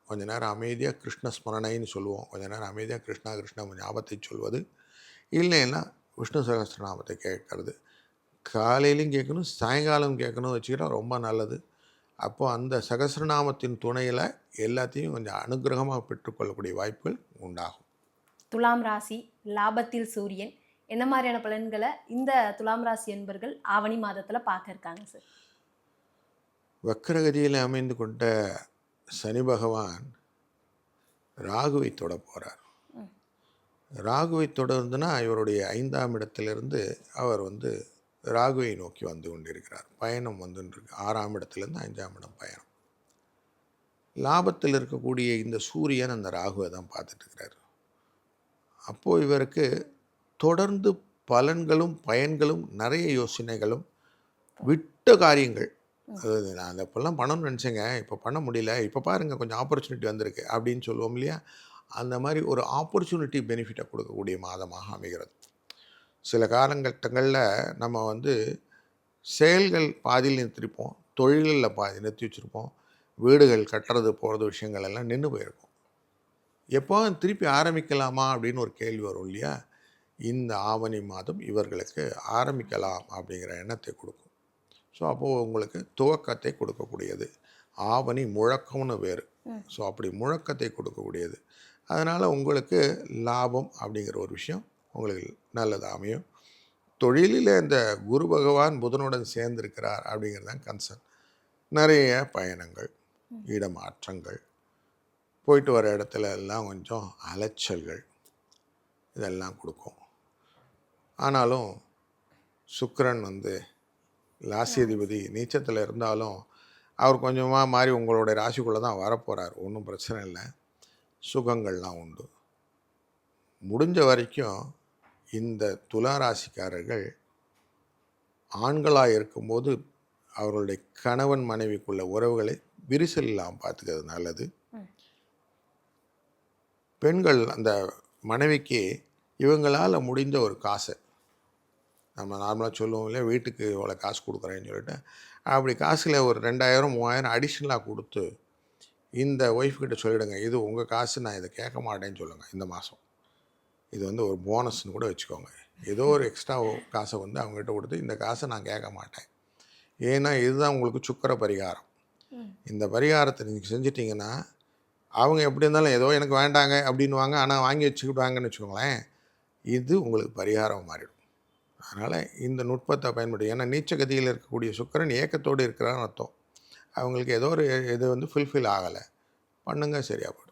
கொஞ்ச நேரம் அமைதியாக கிருஷ்ண ஸ்மரணைன்னு சொல்லுவோம். கொஞ்ச நேரம் அமைதியாக கிருஷ்ணா கிருஷ்ணா ஞாபகத்தை சொல்வது, இல்லைன்னா விஷ்ணு சகஸ்ரநாமத்தை கேட்கறது. காலையிலையும் கேட்கணும், சாயங்காலம் கேட்கணும் வச்சுக்கிட்டா ரொம்ப நல்லது. அப்போது அந்த சகஸ்ரநாமத்தின் துணையில் எல்லாத்தையும் கொஞ்சம் அனுகிரகமாக பெற்றுக்கொள்ளக்கூடிய வாய்ப்புகள் உண்டாகும். துலாம் ராசி லாபத்தில் சூரியன் என்ன மாதிரியான பலன்களை இந்த துலாம் ராசி என்பர்கள் ஆவணி மாதத்துல பார்க்க இருக்காங்க சார்? வக்கரகதியில் அமைந்து கொண்ட சனி பகவான் ராகுவை தொட போகிறார். ராகுவை தொடர்ந்துனா இவருடைய 5ஆம் இடத்திலிருந்து அவர் ராகுவை நோக்கி வந்து கொண்டிருக்கிறார். பயணம் வந்துருக்கு. 6ஆம் இடத்துலேருந்து 5ஆம் இடம் பயணம். லாபத்தில் இருக்கக்கூடிய இந்த சூரியன் அந்த ராகுவை தான் பார்த்துட்டு இருக்கிறார். அப்போது இவருக்கு தொடர்ந்து பலன்களும் பயன்களும் நிறைய யோசனைகளும் விட்ட காரியங்கள். அதாவது நான் அந்த இப்போல்லாம் பண்ணணும்னு நினச்சேங்க, இப்போ பண்ண முடியல, இப்போ பாருங்கள் கொஞ்சம் ஆப்பர்ச்சுனிட்டி வந்திருக்கு அப்படின்னு சொல்லுவோம் இல்லையா? அந்த மாதிரி ஒரு ஆப்பர்ச்சுனிட்டி பெனிஃபிட்டை கொடுக்கக்கூடிய மாதமாக அமைகிறது. சில காலகட்டங்களில் நம்ம செயல்கள் பாதியில் நிறுத்திருப்போம், தொழில்களில் பாதி நிறுத்தி வச்சுருப்போம், வீடுகள் கட்டுறது போகிறது விஷயங்கள் எல்லாம் நின்று போயிருக்கும். எப்போ திருப்பி ஆரம்பிக்கலாமா அப்படின்னு ஒரு கேள்வி வரும் இல்லையா? இந்த ஆவணி மாதம் இவர்களுக்கு ஆரம்பிக்கலாம் அப்படிங்கிற எண்ணத்தை கொடுக்கும். ஸோ அப்போது உங்களுக்கு துவக்கத்தை கொடுக்கக்கூடியது. ஆவணி முழக்கம்னு வேறு. ஸோ அப்படி முழக்கத்தை கொடுக்கக்கூடியது. அதனால் உங்களுக்கு லாபம் அப்படிங்கிற ஒரு விஷயம் உங்களுக்கு நல்லது அமையும். தொழிலில் இந்த குரு பகவான் புதனுடன் சேர்ந்திருக்கிறார் அப்படிங்கிறது தான் கன்சர்ன். நிறைய பயணங்கள், இடமாற்றங்கள், போயிட்டு வர இடத்துல எல்லாம் கொஞ்சம் அலைச்சல்கள் இதெல்லாம் கொடுக்கும். ஆனாலும் சுக்கிரன் ராசியதிபதி நீச்சத்தில் இருந்தாலும் அவர் கொஞ்சமாக மாறி உங்களுடைய ராசிக்குள்ளே தான் வரப்போகிறார். ஒன்றும் பிரச்சனை இல்லை. சுகங்கள்லாம் உண்டு. முடிஞ்ச வரைக்கும் இந்த துலா ராசிக்காரர்கள் ஆண்களாக இருக்கும்போது அவர்களுடைய கணவன் மனைவிக்குள்ள உறவுகளை விரிசல் இல்லாமல் பார்த்துக்கிறது நல்லது. பெண்கள் அந்த மனைவிக்கு இவங்களால் முடிந்த ஒரு காசை, நம்ம நார்மலாக சொல்லுவோம் இல்லையா, வீட்டுக்கு இவ்வளோ காசு கொடுக்குறேன்னு சொல்லிட்டு, அப்படி காசில் ஒரு 2000 3000 அடிஷ்னலாக கொடுத்து இந்த ஒய்ஃப்கிட்ட சொல்லிவிடுங்க, இது உங்கள் காசு, நான் இதை கேட்க மாட்டேன்னு சொல்லுங்கள். இந்த மாதம் இது ஒரு போனஸ்ன்னு கூட வச்சுக்கோங்க. ஏதோ ஒரு எக்ஸ்ட்ரா காசை அவங்ககிட்ட கொடுத்து, இந்த காசை நான் கேட்க மாட்டேன், ஏன்னா இதுதான் உங்களுக்கு சுக்கர பரிகாரம். இந்த பரிகாரத்தை நீங்கள் செஞ்சிட்டிங்கன்னா அவங்க எப்படி இருந்தாலும் ஏதோ எனக்கு வேண்டாங்க அப்படின்வாங்க, ஆனால் வாங்கி வச்சுக்கிட்டாங்கன்னு வச்சுக்கோங்களேன், இது உங்களுக்கு பரிகாரம் மாறிடும். அதனால் இந்த நுட்பத்தை பயன்படுத்தி, ஏன்னா நீச்சகதியில் இருக்கக்கூடிய சுக்கிரன் ஏக்கத்தோடு இருக்கிறான்னு அர்த்தம். அவங்களுக்கு ஏதோ ஒரு இது ஃபுல்ஃபில் ஆகலை, பண்ணுங்க, சரியாக போய்டும்.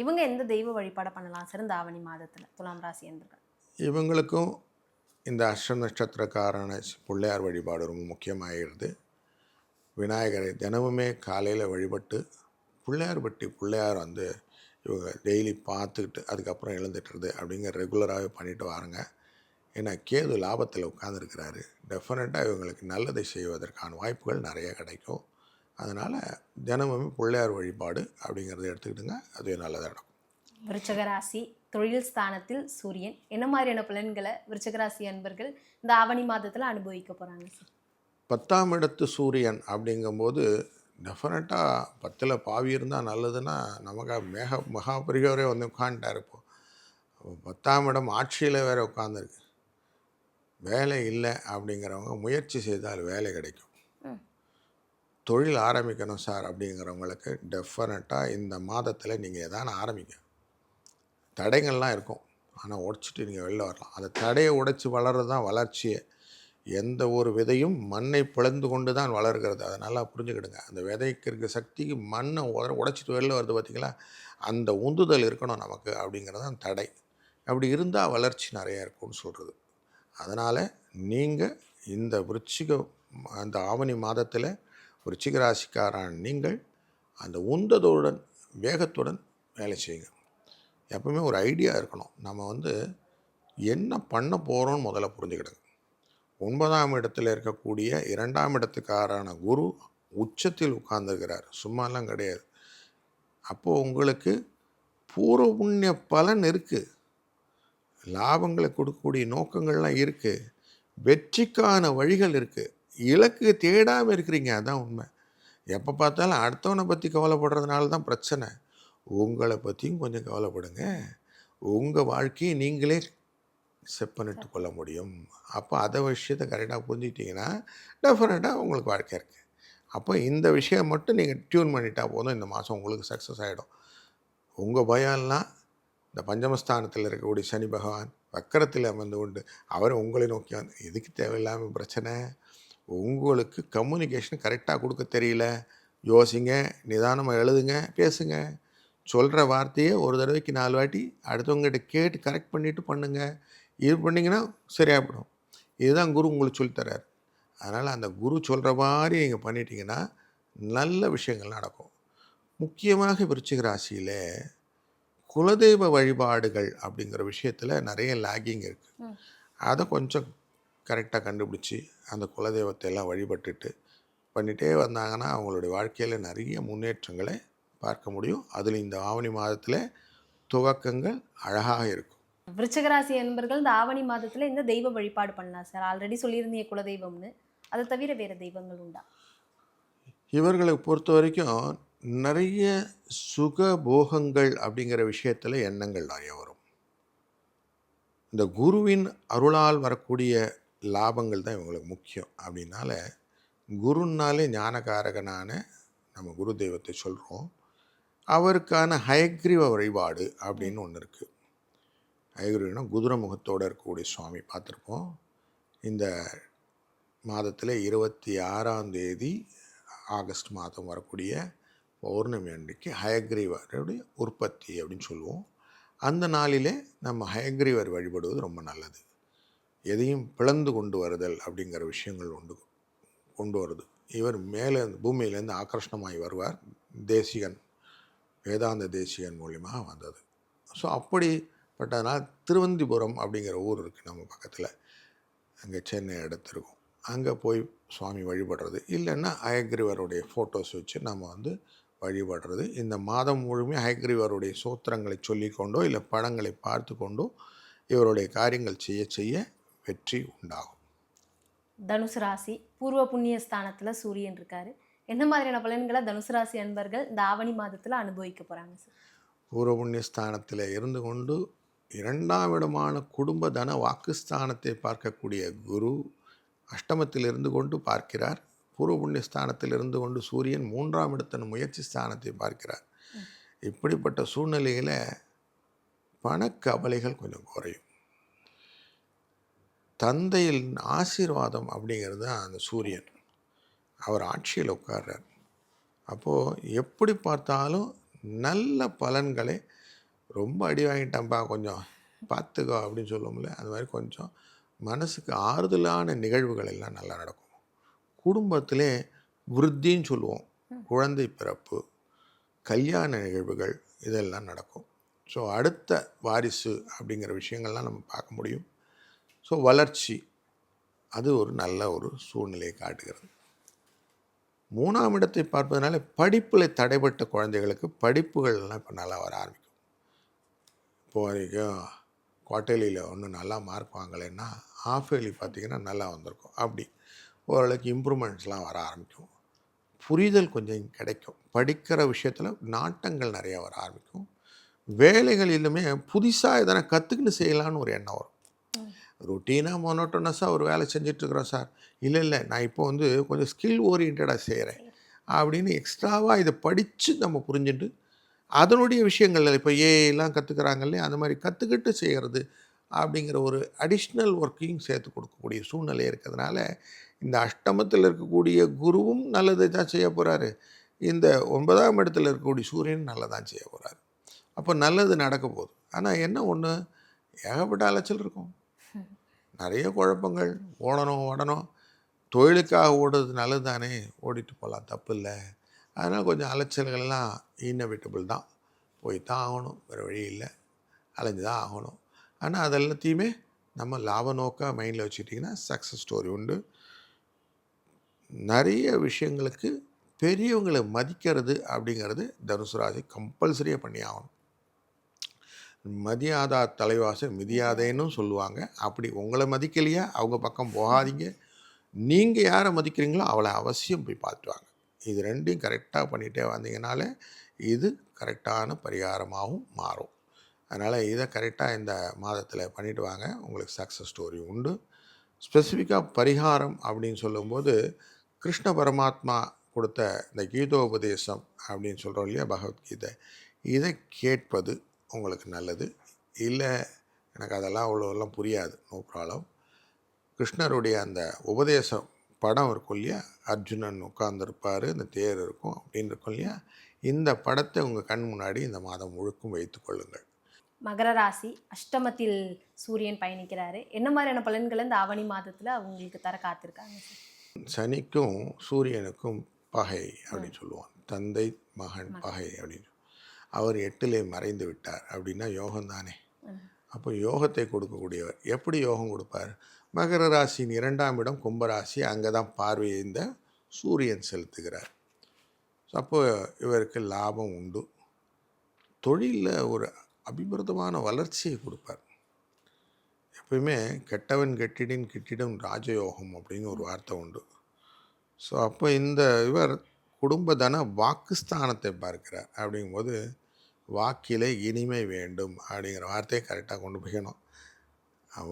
இவங்க எந்த தெய்வ வழிபாடை பண்ணலாம் சார் இந்த ஆவணி மாதத்தில் துலாம் ராசி என்பர்கள்? இவங்களுக்கும் இந்த அஷ்ட நட்சத்திரக்காரன பிள்ளையார் வழிபாடு ரொம்ப முக்கியமாகிறது. விநாயகரை தினமுமே காலையில் வழிபட்டு பிள்ளையார் இவங்க டெய்லி பார்த்துக்கிட்டு அதுக்கப்புறம் எழுந்துட்டுறது அப்படிங்கிற ரெகுலராகவே பண்ணிட்டு வாருங்க. ஏன்னா கேது லாபத்தில் உட்காந்துருக்கிறாரு. டெஃபினட்டாக இவங்களுக்கு நல்லதை செய்வதற்கான வாய்ப்புகள் நிறைய கிடைக்கும். அதனால் தினமுமே பிள்ளையார் வழிபாடு அப்படிங்கிறத எடுத்துக்கிட்டுங்க, அது நல்லதாக நடக்கும். விருச்சக ராசி தொழில் ஸ்தானத்தில் சூரியன் என்ன மாதிரியான பலன்களை விருச்சக ராசி அன்பர்கள் இந்த ஆவணி மாதத்தில் அனுபவிக்க போகிறாங்க சார்? 10ஆம் இடத்து சூரியன் அப்படிங்கும்போது டெஃபினட்டாக 10ல் பாவி இருந்தால் நல்லதுன்னா நமக்கு மகாபரிகரே உட்காந்துட்டார். இப்போது 10ஆம் இடம் ஆட்சியில் வேறு உட்காந்துருக்கு. வேலை இல்லை அப்படிங்கிறவங்க முயற்சி செய்தால் வேலை கிடைக்கும். தொழில் ஆரம்பிக்கணும் சார் அப்படிங்கிறவங்களுக்கு டெஃபினட்டாக இந்த மாதத்தில் நீங்கள் எதான ஆரம்பிங்க. தடைகள்லாம் இருக்கும், ஆனால் உடைச்சிட்டு நீங்கள் வெளில வரலாம். அந்த தடையை உடைச்சி வளர்றது தான் வளர்ச்சியே. எந்த ஒரு விதையும் மண்ணை பிளந்து கொண்டு தான் வளர்கிறது. அதை நல்லா புரிஞ்சுக்கிடுங்க. அந்த விதைக்கு இருக்க சக்திக்கு மண்ணை உடைச்சிட்டு வெளில வருது பார்த்திங்களா, அந்த உந்துதல் இருக்கணும் நமக்கு அப்படிங்கிறது தான் தடை. அப்படி இருந்தால் வளர்ச்சி நிறையா இருக்கும்னு சொல்கிறது. அதனால் நீங்கள் இந்த அந்த ஆவணி மாதத்தில் விருச்சிக ராசிக்காரான நீங்கள் அந்த உந்ததுடன் வேகத்துடன் வேலை செய்யுங்க. எப்பவுமே ஒரு ஐடியா இருக்கணும். நம்ம என்ன பண்ண போகிறோன்னு முதல்ல புரிஞ்சுக்கிடுங்க. 9ஆம் இடத்தில் இருக்கக்கூடிய 2ஆம் இடத்துக்காரான குரு உச்சத்தில் உட்கார்ந்துருக்கிறார், சும்மாலாம் கிடையாது. அப்போது உங்களுக்கு பூர்வ புண்ணிய பலன் இருக்குது. லாபங்களை கொடுக்கக்கூடிய நோக்கங்கள்லாம் இருக்குது, வெற்றிக்கான வழிகள் இருக்குது. இலக்கு தேடாமல் இருக்கிறீங்க, அதான் உண்மை. எப்போ பார்த்தாலும் அடுத்தவனை பற்றி கவலைப்படுறதுனால தான் பிரச்சனை. உங்களை பற்றியும் கொஞ்சம் கவலைப்படுங்க. உங்கள் வாழ்க்கையை நீங்களே செட் பண்ணிட்டு கொள்ள முடியும். அப்போ அதை விஷயத்தை கரெக்டாக புரிஞ்சுக்கிட்டிங்கன்னா டெஃபினட்டாக உங்களுக்கு வாழ்க்கை இருக்குது. அப்போ இந்த விஷயம் மட்டும் நீங்கள் டியூன் பண்ணிட்டா போதும், இந்த மாதம் உங்களுக்கு சக்ஸஸ் ஆகிடும். உங்கள் பயம்லாம் இந்த பஞ்சமஸ்தானத்தில் இருக்கக்கூடிய சனி பகவான் வக்கரத்தில் அமர்ந்து கொண்டு அவர் உங்களை நோக்கி வந்து எதுக்கு தேவையில்லாமல் பிரச்சனை. உங்களுக்கு கம்யூனிகேஷன் கரெக்டாக கொடுக்க தெரியல, யோசிங்க, நிதானமாக எழுதுங்க, பேசுங்க. சொல்கிற வார்த்தையை ஒரு தடவைக்கு 4 வாட்டி அடுத்தவங்ககிட்ட கேட்டு கரெக்ட் பண்ணிவிட்டு பண்ணுங்கள். இது பண்ணிங்கன்னா சரியாகிடும். இதுதான் குரு உங்களுக்கு சொல்லித்தரார். அதனால் அந்த குரு சொல்கிற மாதிரி நீங்கள் பண்ணிட்டீங்கன்னா நல்ல விஷயங்கள் நடக்கும். முக்கியமாக விருச்சிக ராசியில் குலதெய்வ வழிபாடுகள் அப்படிங்கிற விஷயத்தில் நிறைய லேகிங் இருக்குது. அதை கொஞ்சம் கரெக்டாக கண்டுபிடிச்சி அந்த குலதெய்வத்தை எல்லாம் வழிபட்டுட்டு பண்ணிகிட்டே வந்தாங்கன்னா அவங்களுடைய வாழ்க்கையில் நிறைய முன்னேற்றங்களை பார்க்க முடியும். அதில் இந்த ஆவணி மாதத்தில் துவக்கங்கள் அழகாக இருக்கும். விருச்சிகராசி என்பர்கள் இந்த ஆவணி மாதத்துல இந்த தெய்வ வழிபாடு பண்ணலாம் சார். ஆல்ரெடி சொல்லியிருந்தீங்க குலதெய்வம்னு. அதை தவிர வேற தெய்வங்கள் உண்டா? இவர்களை பொறுத்த வரைக்கும் நிறைய சுக போகங்கள் அப்படிங்கிற விஷயத்தில் எண்ணங்கள் நிறைய வரும். இந்த குருவின் அருளால் வரக்கூடிய லாபங்கள் தான் இவங்களுக்கு முக்கியம். அப்படின்னால குருனாலே ஞானகாரகனான நம்ம குரு தெய்வத்தை சொல்கிறோம். அவருக்கான ஹயக்ரீவ வழிபாடு அப்படின்னு ஒன்று இருக்குது. ஹயக்ரீவனா குதிரை முகத்தோடு இருக்கக்கூடிய சுவாமி பார்த்துருப்போம். இந்த மாதத்தில் 26ஆம் தேதி ஆகஸ்ட் மாதம் வரக்கூடிய பௌர்ணமி அன்றைக்கு ஹயக்ரீவருடைய உற்பத்தி அப்படின்னு சொல்லுவோம். அந்த நாளிலே நம்ம ஹயக்ரீவர் வழிபடுவது ரொம்ப நல்லது. எதையும் பிளந்து கொண்டு வருதல் அப்படிங்கிற விஷயங்கள் கொண்டு வருது. இவர் மேலே பூமியிலேருந்து ஆக்கர்ஷணமாகி வருவார். தேசிகன், வேதாந்த தேசிகன் மூலியமாக வந்தது. ஸோ அப்படிப்பட்டதுனால் திருவந்திபுரம் அப்படிங்கிற ஊர் இருக்குது நம்ம பக்கத்தில், அங்கே சென்னை அடுத்து இருக்கும். அங்கே போய் சுவாமி வழிபடுறது, இல்லைன்னா ஹயக்ரீவருடைய ஃபோட்டோஸ் வச்சு நம்ம வழிபடுறது. இந்த மாதம் முழுமே ஹயக்ரீவருடைய சூத்திரங்களை சொல்லிக்கொண்டோ இல்லை படங்களை பார்த்து கொண்டோ இவருடைய காரியங்கள் செய்ய செய்ய வெற்றி உண்டாகும். தனுசு ராசி பூர்வ புண்ணிய ஸ்தானத்துல சூரியன் இருக்காரு. என்ன மாதிரியான பலன்களை தனுசு ராசி அன்பர்கள் இந்த ஆவணி மாதத்துல அனுபவிக்க போறாங்க சார்? பூர்வ புண்ணிய ஸ்தானத்தில் இருந்து கொண்டு 2ஆம் இடமான குடும்ப தன வாக்குஸ்தானத்தை பார்க்கக்கூடிய குரு அஷ்டமத்தில் இருந்து கொண்டு பார்க்கிறார். பூர்வ புண்ணிய ஸ்தானத்தில் இருந்து கொண்டு சூரியன் 3ஆம் இடத்தின் முயற்சி ஸ்தானத்தை பார்க்கிறார். இப்படிப்பட்ட சூழ்நிலையில் பணக்கவலைகள் கொஞ்சம் குறையும். தந்தையில் ஆசீர்வாதம் அப்படிங்கிறது தான் அந்த சூரியன். அவர் ஆட்சியில் உட்கார்றார். அப்போது எப்படி பார்த்தாலும் நல்ல பலன்களை, ரொம்ப அடி வாங்கிட்டான்ப்பா கொஞ்சம் பார்த்துக்கோ அப்படின்னு சொல்லுவோம்ல, அது மாதிரி கொஞ்சம் மனசுக்கு ஆறுதலான நிகழ்வுகள் எல்லாம் நல்லா நடக்கும். குடும்பத்திலே விருத்தின்னு சொல்லுவோம், குழந்தை பிறப்பு, கல்யாண நிகழ்வுகள் இதெல்லாம் நடக்கும். ஸோ அடுத்த வாரிசு அப்படிங்கிற விஷயங்கள்லாம் நம்ம பார்க்க முடியும். ஸோ வளர்ச்சி அது ஒரு நல்ல ஒரு சூழ்நிலையை காட்டுகிறது. 3ஆம் இடத்தை பார்ப்பதனால படிப்பில் தடைப்பட்ட குழந்தைகளுக்கு படிப்புகள்லாம் இப்போ நல்லா வர ஆரம்பிக்கும். இப்போ வரைக்கும் குவார்டர்லியில் ஒன்றும் நல்லா மார்க் வாங்கலைன்னா ஆஃப் இயர்லி பார்த்திங்கன்னா நல்லா வந்திருக்கும். அப்படி ஓரளவுக்கு இம்ப்ரூவ்மெண்ட்ஸ்லாம் வர ஆரம்பிக்கும். புரிதல் கொஞ்சம் கிடைக்கும். படிக்கிற விஷயத்தில் நாட்டங்கள் நிறையா வர ஆரம்பிக்கும். வேலைகளிலுமே புதுசாக எதனா கற்றுக்கின்னு செய்யலான்னு ஒரு எண்ணம் வரும். ரொட்டீனாக மோனோட்டோனஸாக ஒரு வேலை செஞ்சிட்ருக்குறோம் சார், இல்லை நான் இப்போ கொஞ்சம் ஸ்கில் ஓரியன்டாக செய்கிறேன் அப்படின்னு எக்ஸ்ட்ராவாக இதை படித்து நம்ம புரிஞ்சுட்டு அதனுடைய விஷயங்கள் இப்போ ஏலாம் கற்றுக்கிறாங்க இல்லையா, அந்த மாதிரி கற்றுக்கிட்டு செய்கிறது அப்படிங்கிற ஒரு அடிஷ்னல் ஒர்க்கையும் சேர்த்து கொடுக்கக்கூடிய சூழ்நிலை இருக்கிறதுனால இந்த அஷ்டமத்தில் இருக்கக்கூடிய குருவும் நல்லதை தான் செய்ய போகிறாரு. இந்த 9ஆம் இடத்துல இருக்கக்கூடிய சூரியன் நல்லதான் செய்ய போகிறாரு. அப்போ நல்லது நடக்க போகுது. ஆனால் என்ன ஒன்று, ஏகப்பட்ட அலைச்சல் இருக்கும், நிறைய குழப்பங்கள், ஓடணும். தொழிலுக்காக ஓடுறது நல்லது தானே, ஓடிட்டு போகலாம், தப்பு இல்லை. அதனால் கொஞ்சம் அலைச்சல்கள்லாம் இன்னவிட்டபிள் தான், போய் தான் ஆகணும், வேறு வழி இல்லை, அலைஞ்சு தான் ஆகணும். ஆனால் அதெல்லாத்தையுமே நம்ம லாப நோக்காக மைண்டில் வச்சுக்கிட்டிங்கன்னா சக்ஸஸ் ஸ்டோரி உண்டு. நிறைய விஷயங்களுக்கு பெரியவங்களை மதிக்கிறது அப்படிங்கிறது தனுசு ராசி கம்பல்சரியாக பண்ணி ஆகணும். மதியாதா தலைவாசல் மிதியாதேன்னு சொல்லுவாங்க. அப்படி உங்கள மதிக்கலையா, அவங்க பக்கம் போகாதீங்க. நீங்கள் யாரை மதிக்கிறீங்களோ அவளை அவசியம் போய் பார்த்துட்டு வாங்க. இது 2யும் கரெக்டாக பண்ணிகிட்டே வந்தீங்கனாலே இது கரெக்டான பரிகாரமாகவும் மாறும். அதனால் இதை கரெக்டாக இந்த மாதத்தில் பண்ணிட்டு வாங்க. உங்களுக்கு சக்ஸஸ் ஸ்டோரி உண்டு. ஸ்பெசிஃபிக்காக பரிகாரம் அப்படின்னு சொல்லும்போது கிருஷ்ண பரமாத்மா கொடுத்த இந்த கீதோபதேசம் அப்படின்னு சொல்கிறோம் இல்லையா, பகவத்கீதை, இதை கேட்பது உங்களுக்கு நல்லது. இல்லை எனக்கு அதெல்லாம் அவ்வளோலாம் புரியாது, நோ ப்ராப்ளம். கிருஷ்ணருடைய அந்த உபதேச படம் இருக்கும் இல்லையா, அர்ஜுனன் உட்கார்ந்துருப்பார், இந்த தேர் இருக்கும் அப்படின்னு இருக்கும் இல்லையா, இந்த படத்தை உங்கள் கண் முன்னாடி இந்த மாதம் முழுக்கும் வைத்து கொள்ளுங்கள். மகர ராசி அஷ்டமத்தில் சூரியன் பயணிக்கிறாரு. என்ன மாதிரியான பலன்களை இந்த ஆவணி மாதத்துல அவங்களுக்கு தர காத்திருக்காங்க சார்? சனிக்கும் சூரியனுக்கும் பகை அப்படின்னு சொல்லுவான். தந்தை மகன் பகை அப்படின்னு. அவர் 8லே மறைந்து விட்டார் அப்படின்னா யோகம் தானே. அப்போ யோகத்தை கொடுக்கக்கூடியவர். எப்படி யோகம் கொடுப்பார்? மகர ராசியின் 2ஆம் இடம் கும்பராசி, அங்கே தான் பார்வையை இந்த சூரியன் செலுத்துகிறார். அப்போ இவருக்கு லாபம் உண்டு. தொழிலில் ஒரு அபிபிரதமான வளர்ச்சியை கொடுப்பார். எப்பயுமே கெட்டவன் கெட்டிடின் கிட்டிடும் ராஜயோகம் அப்படின்னு ஒரு வார்த்தை உண்டு. ஸோ அப்போ இந்த இவர் குடும்ப தன வாக்குஸ்தானத்தை பார்க்கிறார். அப்படிங்கும்போது வாக்கிலே இனிமை வேண்டும் அப்படிங்கிற வார்த்தையை கரெக்டாக கொண்டு போய்க்கணும்.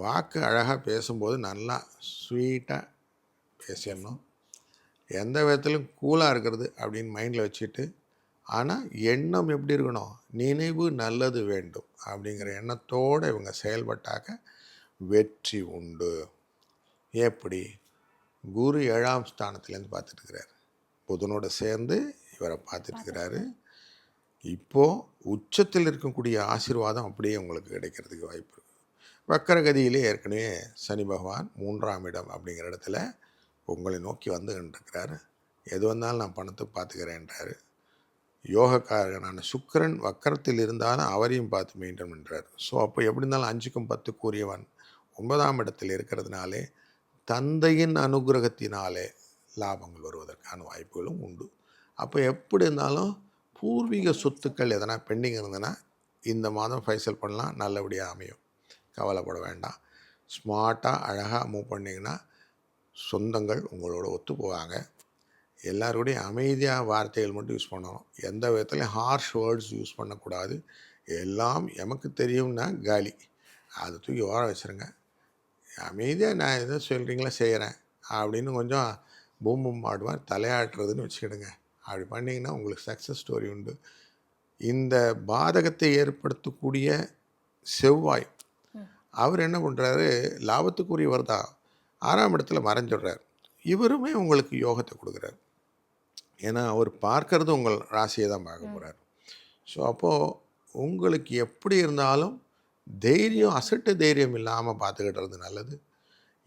வாக்கு அழகாக பேசும்போது நல்லா ஸ்வீட்டாக பேசிடணும். எந்த விதத்திலும் கூலாக இருக்கிறது அப்படின்னு மைண்டில் வச்சுட்டு, ஆனால் எண்ணம் எப்படி இருக்கணும்? நினைவு நல்லது வேண்டும் அப்படிங்கிற எண்ணத்தோடு இவங்க செயல்பட்டாக்க வெற்றி உண்டு. எப்படி? குரு 7ஆம் ஸ்தானத்துலேருந்து பார்த்துட்டுருக்கிறார். புதனோடு சேர்ந்து இவரை பார்த்துட்டுருக்கிறாரு. இப்போது உச்சத்தில் இருக்கக்கூடிய ஆசீர்வாதம் அப்படியே உங்களுக்கு கிடைக்கிறதுக்கு வாய்ப்பு இருக்குது. வக்கரகதியிலே ஏற்கனவே சனி பகவான் 3ஆம் இடம் அப்படிங்கிற இடத்துல உங்களை நோக்கி வந்துகின்றிருக்கிறாரு. எது வந்தாலும் நான் பணத்தை பார்த்துக்கிறேன்றாரு. யோகக்காரகனான சுக்கிரன் வக்கரத்தில் இருந்தாலும் அவரையும் பார்த்து மெயின்டைன் பண்ணுறாரு. ஸோ அப்போ எப்படி இருந்தாலும் 5க்கும் 10 கூறியவன் 9ஆம் இடத்தில் இருக்கிறதுனாலே தந்தையின் அனுகிரகத்தினாலே லாபங்கள் வருவதற்கான வாய்ப்புகளும் உண்டு. அப்போ எப்படி இருந்தாலும் பூர்வீக சொத்துக்கள் எதனா பெண்டிங் இருந்ததுன்னா இந்த மாதம் ஃபைசல் பண்ணலாம், நல்லபடியாக அமையும். கவலைப்பட வேண்டாம். ஸ்மார்ட்டாக அழகாக மூவ் பண்ணிங்கன்னா சொந்தங்கள் உங்களோட ஒத்து போவாங்க. எல்லாரோடையும் அமைதியாக வார்த்தைகள் மட்டும் யூஸ் பண்ணணும். எந்த விதத்துலையும் ஹார்ஷ் வேர்ட்ஸ் யூஸ் பண்ணக்கூடாது. எல்லாம் எமக்கு தெரியும்னா காலி, அதை தூக்கி ஓரம் வச்சுருங்க. அமைதியாக நான் எதோ சொல்கிறீங்களா செய்கிறேன் அப்படின்னு கொஞ்சம் பூம் பூம் ஆடுவார், தலையாட்டுறதுன்னு வச்சுக்கிடுங்க. அப்படி பண்ணிங்கன்னா உங்களுக்கு சக்ஸஸ் ஸ்டோரி உண்டு. இந்த பாதகத்தை ஏற்படுத்தக்கூடிய செவ்வாய் அவர் என்ன பண்ணுறாரு? லாபத்துக்குரியவர் தான், 6ஆம் இடத்துல மறைஞ்சிடுறார். இவருமே உங்களுக்கு யோகத்தை கொடுக்குறார். ஏன்னா அவர் பார்க்கறது உங்கள் ராசியை தான் பார்க்க போகிறார். ஸோ அப்போது உங்களுக்கு எப்படி இருந்தாலும் தைரியம், அசட்டு தைரியம் இல்லாமல் பார்த்துக்கிட்டுறது நல்லது.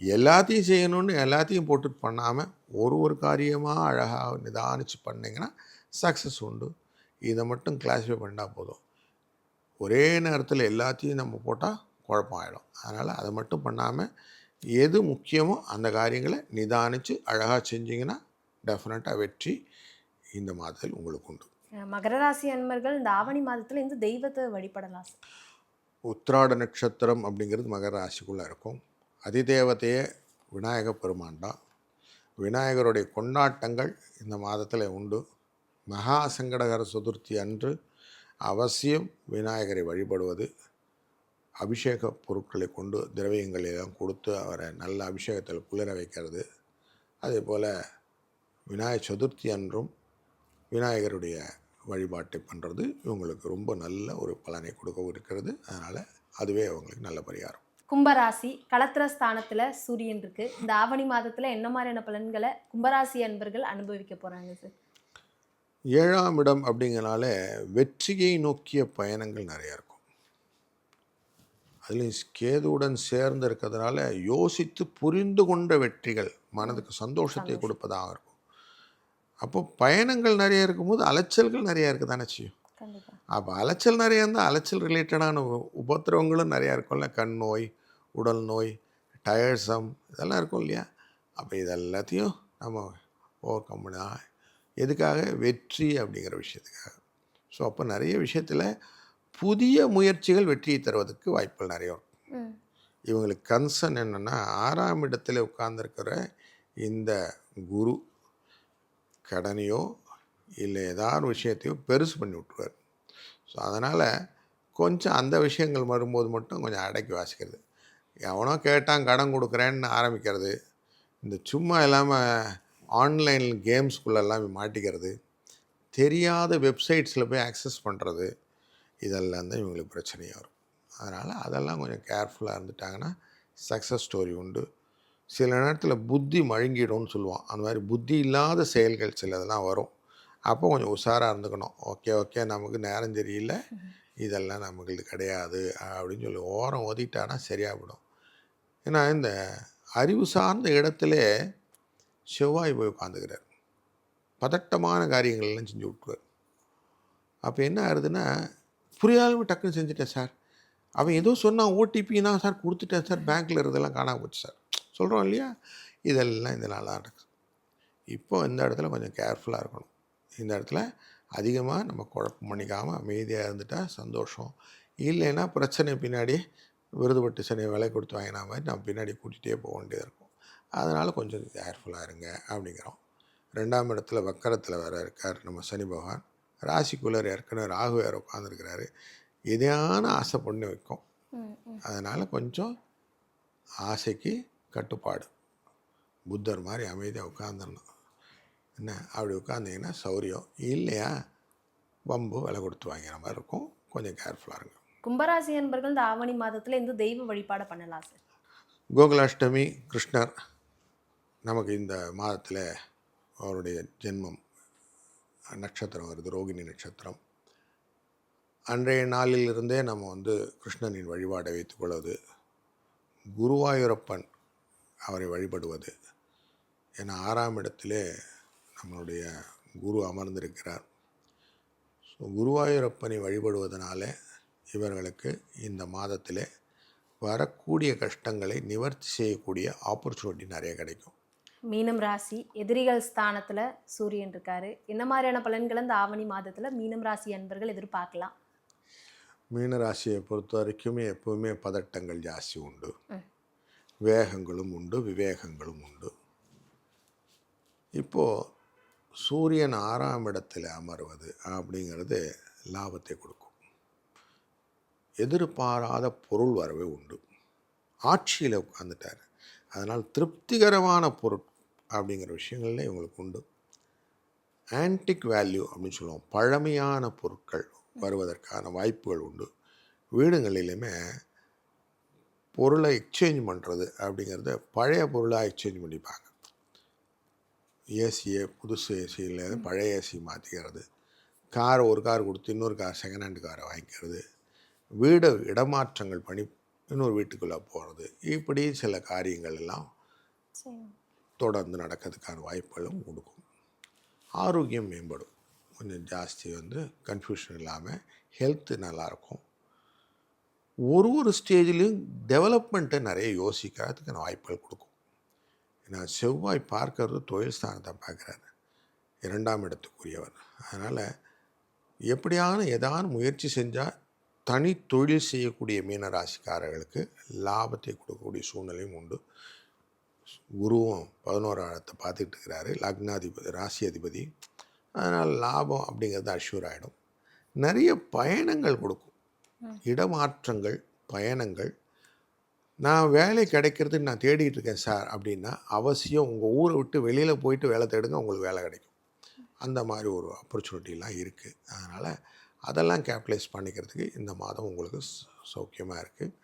எல்லாத்தையும் செய்யணும்னு எல்லாத்தையும் போட்டு பண்ணாமல் ஒரு காரியமாக அழகாக நிதானித்து பண்ணிங்கன்னா சக்ஸஸ் உண்டு. இதை மட்டும் கிளாஸிஃபை பண்ணால் போதும். ஒரே நேரத்தில் எல்லாத்தையும் நம்ம போட்டால் குழப்பம் ஆகிடும். அதனால் அதை மட்டும் பண்ணாமல் எது முக்கியமோ அந்த காரியங்களை நிதானித்து அழகாக செஞ்சிங்கன்னா டெஃபினட்டாக வெற்றி இந்த மாதத்தில் உங்களுக்கு உண்டு. மகர ராசி அன்பர்கள் இந்த ஆவணி மாதத்தில் இந்த தெய்வத்தை வழிபடலாம் சார்? உத்திராட நட்சத்திரம் அப்படிங்கிறது மகர ராசிக்குள்ளே இருக்கும். அதிதேவதையே விநாயக பெருமான் தான். விநாயகருடைய கொண்டாட்டங்கள் இந்த மாதத்தில் உண்டு. மகா சங்கடகர சதுர்த்தி அன்று அவசியம் விநாயகரை வழிபடுவது, அபிஷேக பொருட்களை கொண்டு திரவியங்களை எல்லாம் கொடுத்து அவரை நல்ல அபிஷேகத்தில் குளிர வைக்கிறது. அதே போல் விநாயகர் சதுர்த்தி அன்றும் விநாயகருடைய வழிபாட்டை பண்ணுறது இவங்களுக்கு ரொம்ப நல்ல ஒரு பலனை கொடுக்க இருக்கிறது. அதனால் அதுவே அவங்களுக்கு நல்ல பரிகாரம். கும்பராசி களத்திர ஸ்தானத்தில் சூரியன் இருக்கு. இந்த ஆவணி மாதத்தில் என்ன மாதிரியான பலன்களை கும்பராசி அன்பர்கள் அனுபவிக்க போகிறாங்க சார்? 7ஆம் இடம் அப்படிங்கிறனால வெற்றியை நோக்கிய பயணங்கள் நிறையா இருக்கும். அதுலேயும் கேதுவுடன் சேர்ந்து இருக்கிறதுனால யோசித்து புரிந்து கொண்ட வெற்றிகள் மனதுக்கு சந்தோஷத்தை கொடுப்பதாக இருக்கும். அப்போ பயணங்கள் நிறைய இருக்கும்போது அலைச்சல்கள் நிறையா இருக்குது தானே செய்யும். அப்போ அலைச்சல் நிறையா இருந்தால் அலைச்சல் ரிலேட்டடான உபத்திரவங்களும் நிறையா இருக்கும்ல. கண் நோய், உடல் நோய், டயர்சம் இதெல்லாம் இருக்கும் இல்லையா. அப்போ இதெல்லாத்தையும் நம்ம ஓவர் கம் பண்ணா எதுக்காக? வெற்றி அப்படிங்கிற விஷயத்துக்காக. ஸோ அப்போ நிறைய விஷயத்தில் புதிய முயற்சிகள் வெற்றியை தருவதற்கு வாய்ப்புகள் நிறைய வரும். ம். இவங்களுக்கு கன்சர்ன் என்னென்னா 6ஆம் இடத்துல உட்கார்ந்துருக்கிற இந்த குரு கடனையோ இல்லை ஏதாவது விஷயத்தையோ பெருசு பண்ணி விட்டுருவார். ஸோ அதனால் கொஞ்சம் அந்த விஷயங்கள் வரும்போது மட்டும் கொஞ்சம் அடக்கி வாசிக்கிறது. எவனோ கேட்டான் கடன் கொடுக்குறேன்னு ஆரம்பிக்கிறது, இந்த சும்மா இல்லாமல் ஆன்லைன் கேம்ஸ்குள்ளெல்லாம் மாட்டிக்கிறது, தெரியாத வெப்சைட்ஸில் போய் ஆக்சஸ் பண்ணுறது, இதெல்லாம் தான் இவங்களுக்கு பிரச்சனையாக வரும். அதனால் அதெல்லாம் கொஞ்சம் கேர்ஃபுல்லாக இருந்துட்டாங்கன்னா சக்ஸஸ் ஸ்டோரி உண்டு. சில நேரத்தில் புத்தி மழுங்கிடும்னு சொல்லுவான். அந்த மாதிரி புத்தி இல்லாத செயல்கள் சிலதெல்லாம் வரும். அப்போ கொஞ்சம் உஷாராக இருந்துக்கணும். ஓகே நமக்கு நேரம் சரியில்லை, இதெல்லாம் நமக்கு கிடையாது அப்படின்னு சொல்லி ஓரம் ஒதுக்கிட்டானா சரியாக போடும். ஏன்னா இந்த அறிவு சார்ந்த இடத்துல செவ்வாய் போய் உட்காந்துக்கிறார். பதட்டமான காரியங்கள்லாம் செஞ்சு விட்டுருவார். அப்போ என்ன ஆகுதுன்னா, புரியாதவங்க டக்குன்னு செஞ்சுட்டேன் சார், அவன் ஏதோ சொன்னான் ஓடிபின்னா சார் கொடுத்துட்டேன் சார், பேங்க்கில் இருந்தெல்லாம் காணாமல் போச்சு சார் சொல்கிறோம் இல்லையா, இதெல்லாம் இதனால தான் நடக்குது. இப்போ இந்த இடத்துல கொஞ்சம் கேர்ஃபுல்லாக இருக்கணும். இந்த இடத்துல அதிகமாக நம்ம குழப்பம் பண்ணிக்காமல் அமைதியாக இருந்துட்டால் சந்தோஷம். இல்லைன்னா பிரச்சனை பின்னாடி விருதுபட்டு சனியை விலை கொடுத்து வாங்கினா மாதிரி நம்ம பின்னாடி கூட்டிகிட்டே போக வேண்டியது இருக்கும். அதனால் கொஞ்சம் கேர்ஃபுல்லாக இருங்க அப்படிங்கிறோம். 2ஆம் இடத்துல வக்கரத்தில் வேறு இருக்கார் நம்ம சனி பகவான். ராசிக்குள்ளர் ஏற்கனவே ராகு வேறு உட்காந்துருக்கிறாரு. எதையான ஆசை பண்ணி வைக்கும். அதனால் கொஞ்சம் ஆசைக்கு கட்டுப்பாடு. புத்தர் மாதிரி அமைதியாக உட்காந்துடணும். என்ன அப்படி உட்காந்திங்கன்னா சௌரியம், இல்லையா வம்பு விலை கொடுத்து வாங்கிற மாதிரி இருக்கும். கொஞ்சம் கேர்ஃபுல்லாக இருங்க. கும்பராசி அன்பர்கள் இந்த ஆவணி மாதத்துல எந்த தெய்வ வழிபாடு பண்ணலாம் சார்? கோகுலாஷ்டமி கிருஷ்ணர் நமக்கு இந்த மாதத்தில் அவருடைய ஜென்மம் நட்சத்திரம் வருது, ரோகிணி நட்சத்திரம். அன்றைய நாளிலிருந்தே நம்ம கிருஷ்ணனின் வழிபாடை வைத்துக்கொள்வது, குருவாயூரப்பன் அவரை வழிபடுவது. ஏன்னா 6ஆம் இடத்திலே நம்மளுடைய குரு அமர்ந்திருக்கிறார். ஸோ குருவாயூரப்பனை வழிபடுவதனால இவர்களுக்கு இந்த மாதத்தில் வரக்கூடிய கஷ்டங்களை நிவர்த்தி செய்யக்கூடிய ஆப்பர்ச்சுனிட்டி நிறைய கிடைக்கும். மீனம் ராசி, எதிரிகள் ஸ்தானத்துல சூரியன் இருக்காரு. என்ன மாதிரியான பலன்களை இந்த ஆவணி மாதத்துல மீனம் ராசி அன்பர்கள் எதிர்பார்க்கலாம்? மீன ராசியை பொறுத்த வரைக்குமே எப்பவுமே பதட்டங்கள் ஜாஸ்தி உண்டு, வேகங்களும் உண்டு, விவேகங்களும் உண்டு. இப்போது சூரியன் 6ஆம் இடத்தில் அமர்வது அப்படிங்கிறது லாபத்தை கொடுக்கும். எதிர்பாராத பொருள் வரவே உண்டு. ஆட்சியில் உட்காந்துட்டார், அதனால் திருப்திகரமான பொருள் அப்படிங்கிற விஷயங்கள்ல இவங்களுக்கு உண்டு. ஆன்டிக் வேல்யூ அப்படின்னு சொல்லுவோம், பழமையான பொருட்கள் வருவதற்கான வாய்ப்புகள் உண்டு. வீடுகளிலுமே பொருளை எக்ஸ்சேஞ்ச் பண்ணுறது அப்படிங்கிறத பழைய பொருளாக எக்ஸ்சேஞ்ச் பண்ணிப்பாங்க. ஏசியை புதுசு ஏசியில் பழைய ஏசி மாற்றிக்கிறது, ஒரு கார் கொடுத்து இன்னொரு கார் செகண்ட் ஹேண்ட் காரை வாங்கிக்கிறது, வீடு இடமாற்றங்கள் பண்ணி இன்னொரு வீட்டுக்குள்ளே போகிறது, இப்படி சில காரியங்கள் எல்லாம் தொடர்ந்து நடக்கிறதுக்கான வாய்ப்புகளும் கொடுக்கும். ஆரோக்கியம் மேம்படும், கொஞ்சம் ஜாஸ்தி கன்ஃபியூஷன் இல்லாமல் ஹெல்த்து நல்லாயிருக்கும். ஒரு ஸ்டேஜ்லேயும் டெவலப்மெண்ட்டை நிறைய யோசிக்கிறதுக்கான வாய்ப்புகள் கொடுக்கும். ஏன்னா செவ்வாய் பார்க்கறது தொழில் ஸ்தானத்தை பார்க்குறாரு, 2ஆம் இடத்துக்குரியவர். அதனால் எப்படியான ஏதாவது முயற்சி செஞ்சால் தனி தொழில் செய்யக்கூடிய மீனராசிக்காரர்களுக்கு லாபத்தை கொடுக்கக்கூடிய சூழ்நிலையும் உண்டு. குருவும் 11ஆம் இடத்தை பார்த்துட்டு இருக்கிறாரு, லக்னாதிபதி ராசி அதிபதி. அதனால் லாபம் அப்படிங்கிறது அஷ்யூர் ஆகிடும். நிறைய பயணங்கள் கொடுக்கும், இடமாற்றங்கள், பயணங்கள். நான் வேலை கிடைக்கிறதுக்கு நான் தேடிட்டு இருக்கேன் சார் அப்படின்னா அவசியம் உங்கள் ஊரை விட்டு வெளியில் போயிட்டு வேலை தேடுங்க, உங்களுக்கு வேலை கிடைக்கும். அந்த மாதிரி ஒரு ஆப்பர்ச்சுனிட்டிலாம் இருக்குது. அதனால் அதெல்லாம் கேப்டலைஸ் பண்ணிக்கிறதுக்கு இந்த மாதம் உங்களுக்கு சௌக்கியமாக இருக்குது.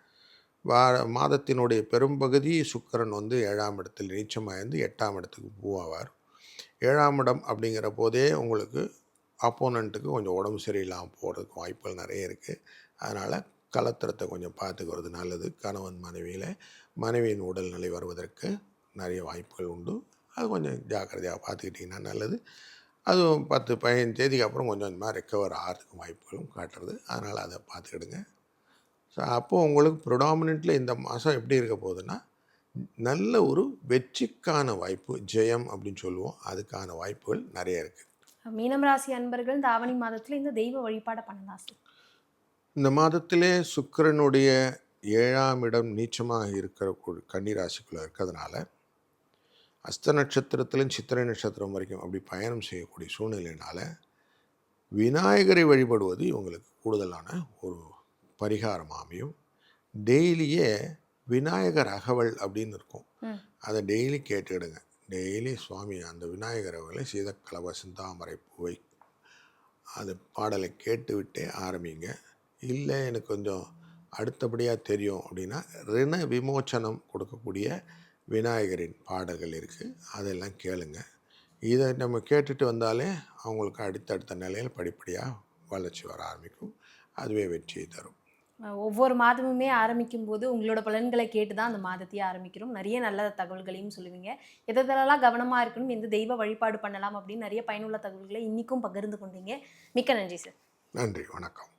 மாதத்தினுடைய பெரும்பகுதி சுக்கிரன் 7ஆம் இடத்தில் நீச்சமாயிருந்து 8ஆம் இடத்துக்கு மூவாவார். 7ஆம் இடம் அப்படிங்கிற போதே உங்களுக்கு அப்போனண்ட்டுக்கு கொஞ்சம் உடம்பு சரியில்லாமல் போகிறதுக்கு வாய்ப்புகள் நிறைய இருக்குது. அதனால் கலத்திரத்தை கொஞ்சம் பார்த்துக்கிறது நல்லது. கணவன் மனைவியின் உடல்நிலை வருவதற்கு நிறைய வாய்ப்புகள் உண்டு. அது கொஞ்சம் ஜாக்கிரதையாக பார்த்துக்கிட்டிங்கன்னா நல்லது. அதுவும் 10-15 தேதிக்கு அப்புறம் கொஞ்சம் கொஞ்சமாக ரெக்கவர் ஆகிறதுக்கு வாய்ப்புகளும் காட்டுறது. அதனால் அதை பார்த்துக்கிடுங்க. ஸோ அப்போது உங்களுக்கு ப்ரொடாமினெண்ட்லி இந்த மாதம் எப்படி இருக்க போகுதுன்னா, நல்ல ஒரு வெற்றிக்கான வாய்ப்பு, ஜெயம் அப்படின்னு சொல்லுவோம், அதுக்கான வாய்ப்புகள் நிறைய இருக்குது. மீனம் ராசி அன்பர்கள் இந்த ஆவணி மாதத்துல இந்த தெய்வ வழிபாடை பண்ணலாம் சார்? இந்த மாதத்திலே சுக்கிரனுடைய 7ஆம் இடம் நீச்சமாக இருக்கிற ஒரு கன்னி ராசிக்குள்ள இருக்கிறதுனால அஸ்த நட்சத்திரத்திலும் சித்திரை நட்சத்திரம் வரைக்கும் அப்படி பயணம் செய்யக்கூடிய சூழ்நிலையினால விநாயகரை வழிபடுவது இவங்களுக்கு கூடுதலான ஒரு பரிகாரம் அமையும். டெய்லியே விநாயகர் அகவல் அப்படின்னு இருக்கும், அதை டெய்லி கேட்டுக்கிடுங்க. டெய்லி சுவாமி அந்த விநாயகர் அகவலை சீதக்கலவ சிந்தாமரை பூவை அது பாடலை கேட்டுவிட்டே ஆரம்பிங்க. இல்லை எனக்கு கொஞ்சம் அடுத்தபடியாக தெரியும் அப்படின்னா ரிண விமோச்சனம் கொடுக்கக்கூடிய விநாயகரின் பாடல்கள் இருக்குது, அதெல்லாம் கேளுங்க. இதை நம்ம கேட்டுட்டு வந்தாலே அவங்களுக்கு அடுத்தடுத்த நிலையில் படிப்படியாக வளர்ச்சி வர ஆரம்பிக்கும். அதுவே வெற்றியை தரும். ஒவ்வொரு மாதமுமே ஆரம்பிக்கும் போது உங்களோட பலன்களை கேட்டு தான் அந்த மாதத்தையே ஆரம்பிக்கிறோம். நிறைய நல்ல தகவல்களையும் சொல்லுவீங்க. எதெல்லாம் கவனமாக இருக்கணும், எந்த தெய்வ வழிபாடு பண்ணலாம் அப்படின்னு நிறைய பயனுள்ள தகவல்களை இன்னைக்கும் பகிர்ந்து கொண்டீங்க. மிக்க நன்றி சார். நன்றி, வணக்கம்.